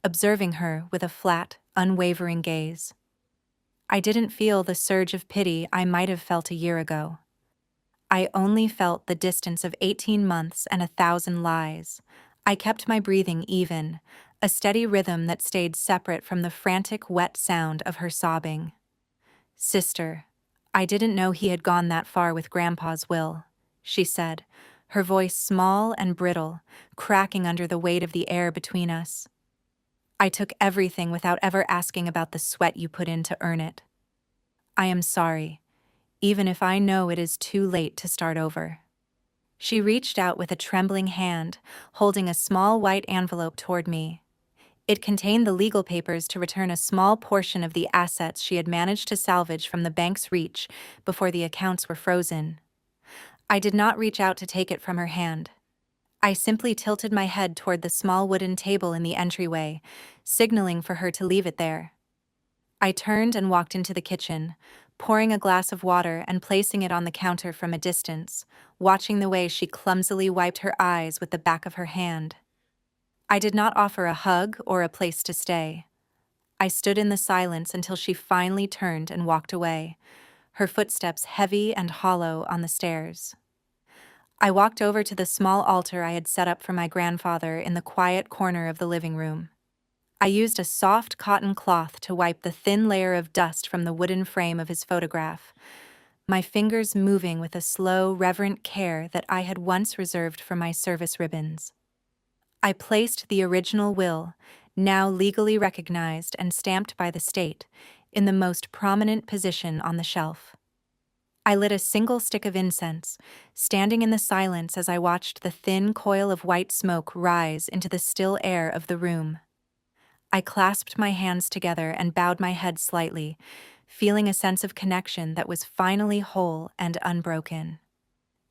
observing her with a flat, unwavering gaze. I didn't feel the surge of pity I might have felt a year ago. I only felt the distance of 18 months and 1,000 lies. I kept my breathing even, a steady rhythm that stayed separate from the frantic, wet sound of her sobbing. "Sister, I didn't know he had gone that far with Grandpa's will," she said, her voice small and brittle, cracking under the weight of the air between us. "I took everything without ever asking about the sweat you put in to earn it. I am sorry, even if I know it is too late to start over." She reached out with a trembling hand, holding a small white envelope toward me. It contained the legal papers to return a small portion of the assets she had managed to salvage from the bank's reach before the accounts were frozen. I did not reach out to take it from her hand. I simply tilted my head toward the small wooden table in the entryway, signaling for her to leave it there. I turned and walked into the kitchen, pouring a glass of water and placing it on the counter from a distance, watching the way she clumsily wiped her eyes with the back of her hand. I did not offer a hug or a place to stay. I stood in the silence until she finally turned and walked away, her footsteps heavy and hollow on the stairs. I walked over to the small altar I had set up for my grandfather in the quiet corner of the living room. I used a soft cotton cloth to wipe the thin layer of dust from the wooden frame of his photograph, my fingers moving with a slow, reverent care that I had once reserved for my service ribbons. I placed the original will, now legally recognized and stamped by the state, in the most prominent position on the shelf. I lit a single stick of incense, standing in the silence as I watched the thin coil of white smoke rise into the still air of the room. I clasped my hands together and bowed my head slightly, feeling a sense of connection that was finally whole and unbroken.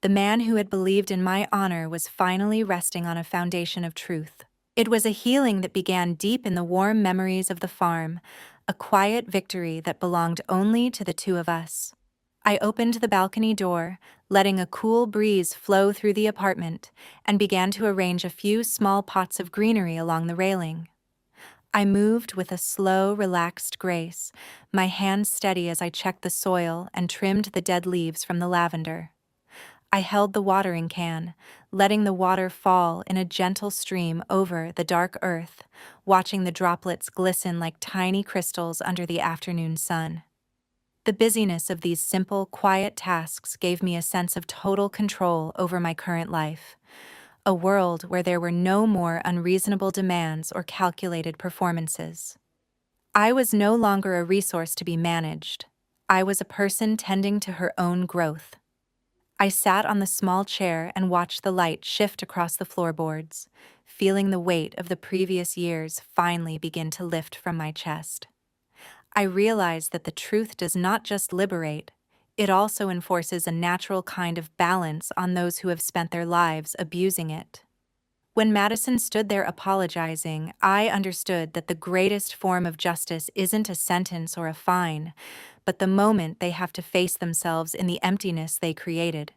The man who had believed in my honor was finally resting on a foundation of truth. It was a healing that began deep in the warm memories of the farm, a quiet victory that belonged only to the two of us. I opened the balcony door, letting a cool breeze flow through the apartment, and began to arrange a few small pots of greenery along the railing. I moved with a slow, relaxed grace, my hands steady as I checked the soil and trimmed the dead leaves from the lavender. I held the watering can, letting the water fall in a gentle stream over the dark earth, watching the droplets glisten like tiny crystals under the afternoon sun. The busyness of these simple, quiet tasks gave me a sense of total control over my current life, a world where there were no more unreasonable demands or calculated performances. I was no longer a resource to be managed. I was a person tending to her own growth. I sat on the small chair and watched the light shift across the floorboards, feeling the weight of the previous years finally begin to lift from my chest. I realized that the truth does not just liberate, it also enforces a natural kind of balance on those who have spent their lives abusing it. When Madison stood there apologizing, I understood that the greatest form of justice isn't a sentence or a fine, but the moment they have to face themselves in the emptiness they created.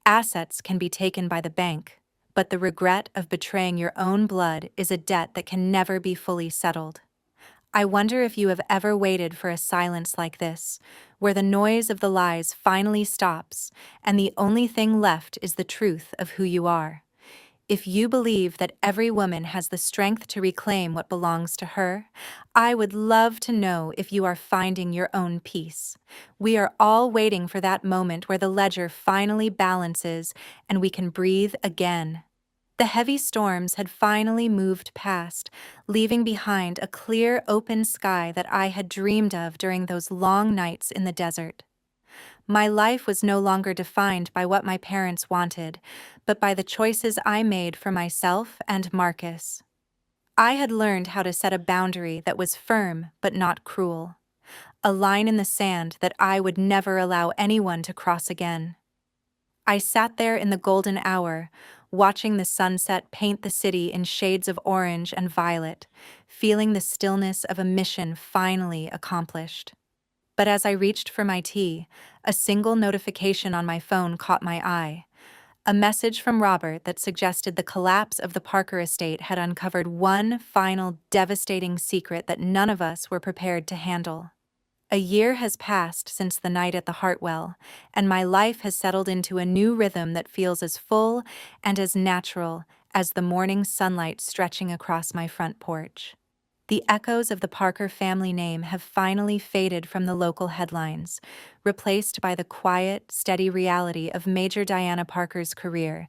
Assets can be taken by the bank, but the regret of betraying your own blood is a debt that can never be fully settled. I wonder if you have ever waited for a silence like this, where the noise of the lies finally stops, and the only thing left is the truth of who you are. If you believe that every woman has the strength to reclaim what belongs to her, I would love to know if you are finding your own peace. We are all waiting for that moment where the ledger finally balances and we can breathe again. The heavy storms had finally moved past, leaving behind a clear, open sky that I had dreamed of during those long nights in the desert. My life was no longer defined by what my parents wanted, but by the choices I made for myself and Marcus. I had learned how to set a boundary that was firm but not cruel, a line in the sand that I would never allow anyone to cross again. I sat there in the golden hour, watching the sunset paint the city in shades of orange and violet, feeling the stillness of a mission finally accomplished. But as I reached for my tea, a single notification on my phone caught my eye. A message from Robert that suggested the collapse of the Parker estate had uncovered one final devastating secret that none of us were prepared to handle. A year has passed since the night at the Hartwell, and my life has settled into a new rhythm that feels as full and as natural as the morning sunlight stretching across my front porch. The echoes of the Parker family name have finally faded from the local headlines, replaced by the quiet, steady reality of Major Diana Parker's career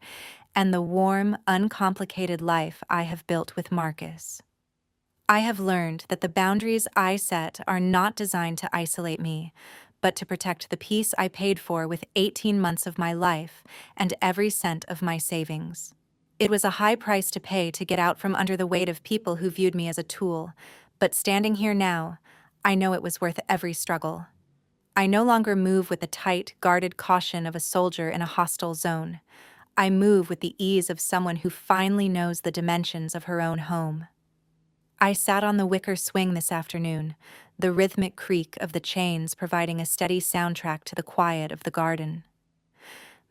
and the warm, uncomplicated life I have built with Marcus. I have learned that the boundaries I set are not designed to isolate me, but to protect the peace I paid for with 18 months of my life and every cent of my savings. It was a high price to pay to get out from under the weight of people who viewed me as a tool, but standing here now, I know it was worth every struggle. I no longer move with the tight, guarded caution of a soldier in a hostile zone. I move with the ease of someone who finally knows the dimensions of her own home. I sat on the wicker swing this afternoon, the rhythmic creak of the chains providing a steady soundtrack to the quiet of the garden.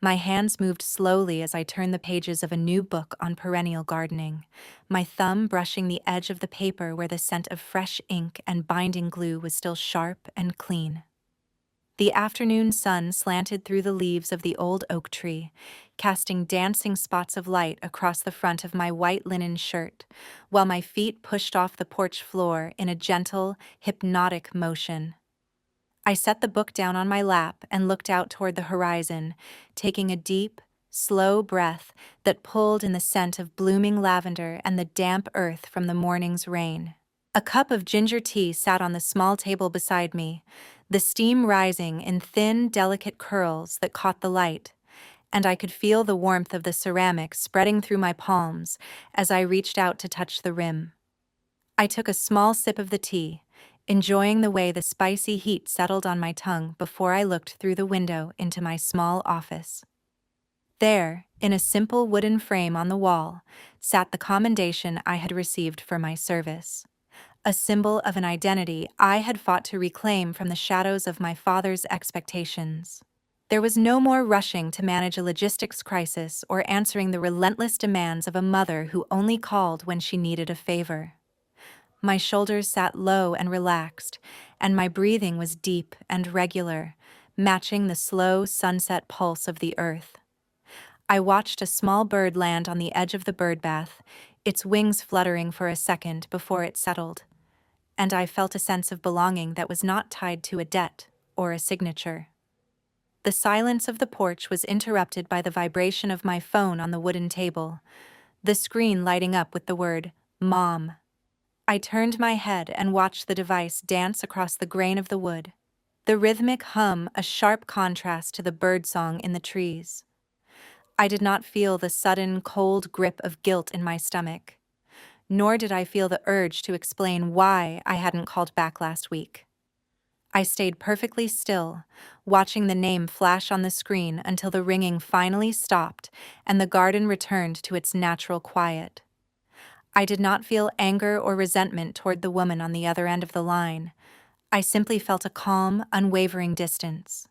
My hands moved slowly as I turned the pages of a new book on perennial gardening, my thumb brushing the edge of the paper where the scent of fresh ink and binding glue was still sharp and clean. The afternoon sun slanted through the leaves of the old oak tree, casting dancing spots of light across the front of my white linen shirt, while my feet pushed off the porch floor in a gentle, hypnotic motion. I set the book down on my lap and looked out toward the horizon, taking a deep, slow breath that pulled in the scent of blooming lavender and the damp earth from the morning's rain. A cup of ginger tea sat on the small table beside me, the steam rising in thin, delicate curls that caught the light, and I could feel the warmth of the ceramic spreading through my palms as I reached out to touch the rim. I took a small sip of the tea, enjoying the way the spicy heat settled on my tongue before I looked through the window into my small office. There, in a simple wooden frame on the wall, sat the commendation I had received for my service. A symbol of an identity I had fought to reclaim from the shadows of my father's expectations. There was no more rushing to manage a logistics crisis or answering the relentless demands of a mother who only called when she needed a favor. My shoulders sat low and relaxed, and my breathing was deep and regular, matching the slow sunset pulse of the earth. I watched a small bird land on the edge of the birdbath, its wings fluttering for a second before it settled, and I felt a sense of belonging that was not tied to a debt or a signature. The silence of the porch was interrupted by the vibration of my phone on the wooden table, the screen lighting up with the word, "Mom." I turned my head and watched the device dance across the grain of the wood, the rhythmic hum a sharp contrast to the birdsong in the trees. I did not feel the sudden, cold grip of guilt in my stomach, nor did I feel the urge to explain why I hadn't called back last week. I stayed perfectly still, watching the name flash on the screen until the ringing finally stopped and the garden returned to its natural quiet. I did not feel anger or resentment toward the woman on the other end of the line. I simply felt a calm, unwavering distance.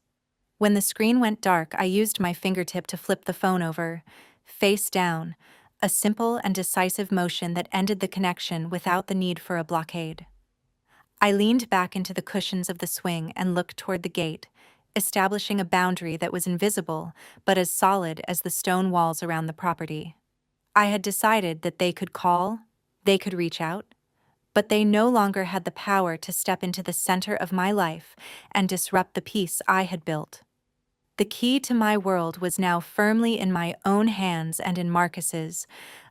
When the screen went dark, I used my fingertip to flip the phone over, face down, a simple and decisive motion that ended the connection without the need for a blockade. I leaned back into the cushions of the swing and looked toward the gate, establishing a boundary that was invisible but as solid as the stone walls around the property. I had decided that they could call, they could reach out, but they no longer had the power to step into the center of my life and disrupt the peace I had built. The key to my world was now firmly in my own hands and in Marcus's,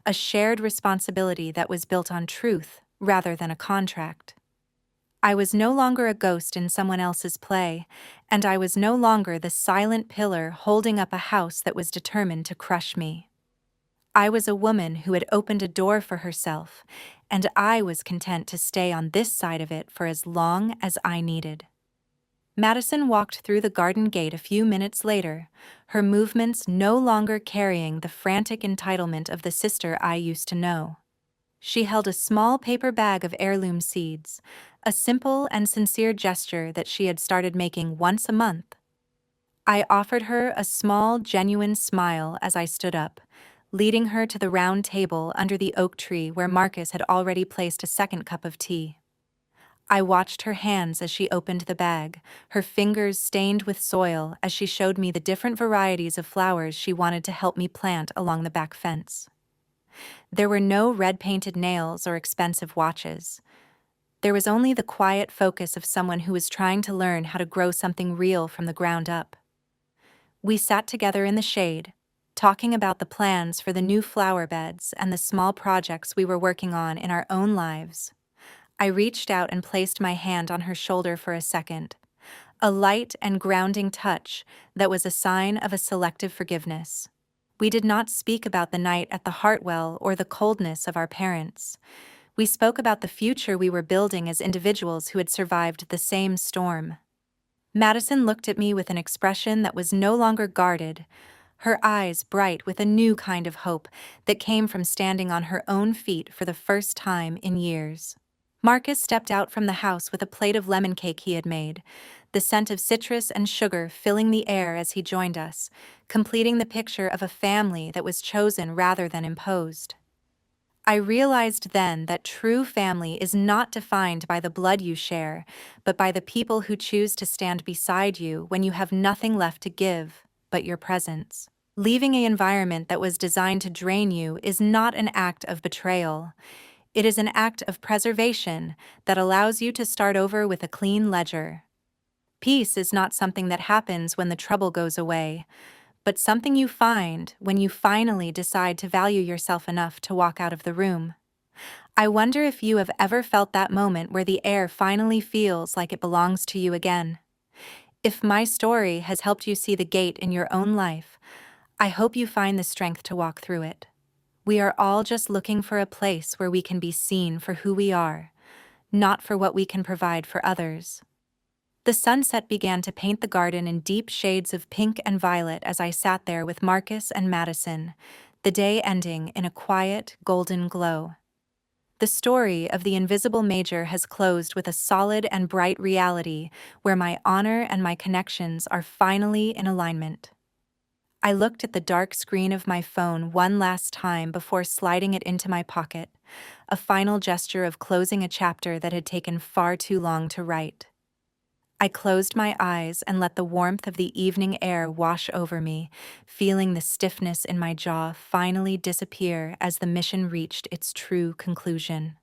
a shared responsibility that was built on truth rather than a contract. I was no longer a ghost in someone else's play, and I was no longer the silent pillar holding up a house that was determined to crush me. I was a woman who had opened a door for herself, and I was content to stay on this side of it for as long as I needed. Madison walked through the garden gate a few minutes later, her movements no longer carrying the frantic entitlement of the sister I used to know. She held a small paper bag of heirloom seeds, a simple and sincere gesture that she had started making once a month. I offered her a small, genuine smile as I stood up, leading her to the round table under the oak tree where Marcus had already placed a second cup of tea. I watched her hands as she opened the bag, her fingers stained with soil as she showed me the different varieties of flowers she wanted to help me plant along the back fence. There were no red-painted nails or expensive watches, There was only the quiet focus of someone who was trying to learn how to grow something real from the ground up. We sat together in the shade, talking about the plans for the new flower beds and the small projects we were working on in our own lives. I reached out and placed my hand on her shoulder for a second, a light and grounding touch that was a sign of a selective forgiveness. We did not speak about the night at the Hartwell or the coldness of our parents. We spoke about the future we were building as individuals who had survived the same storm. Madison looked at me with an expression that was no longer guarded, her eyes bright with a new kind of hope that came from standing on her own feet for the first time in years. Marcus stepped out from the house with a plate of lemon cake he had made, the scent of citrus and sugar filling the air as he joined us, completing the picture of a family that was chosen rather than imposed. I realized then that true family is not defined by the blood you share, but by the people who choose to stand beside you when you have nothing left to give but your presence. Leaving an environment that was designed to drain you is not an act of betrayal. It is an act of preservation that allows you to start over with a clean ledger. Peace is not something that happens when the trouble goes away, but something you find when you finally decide to value yourself enough to walk out of the room. I wonder if you have ever felt that moment where the air finally feels like it belongs to you again. If my story has helped you see the gate in your own life, I hope you find the strength to walk through it. We are all just looking for a place where we can be seen for who we are, not for what we can provide for others. The sunset began to paint the garden in deep shades of pink and violet as I sat there with Marcus and Madison, the day ending in a quiet, golden glow. The story of the invisible major has closed with a solid and bright reality where my honor and my connections are finally in alignment. I looked at the dark screen of my phone one last time before sliding it into my pocket, a final gesture of closing a chapter that had taken far too long to write. I closed my eyes and let the warmth of the evening air wash over me, feeling the stiffness in my jaw finally disappear as the mission reached its true conclusion.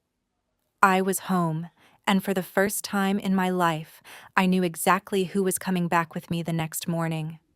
I was home, and for the first time in my life, I knew exactly who was coming back with me the next morning.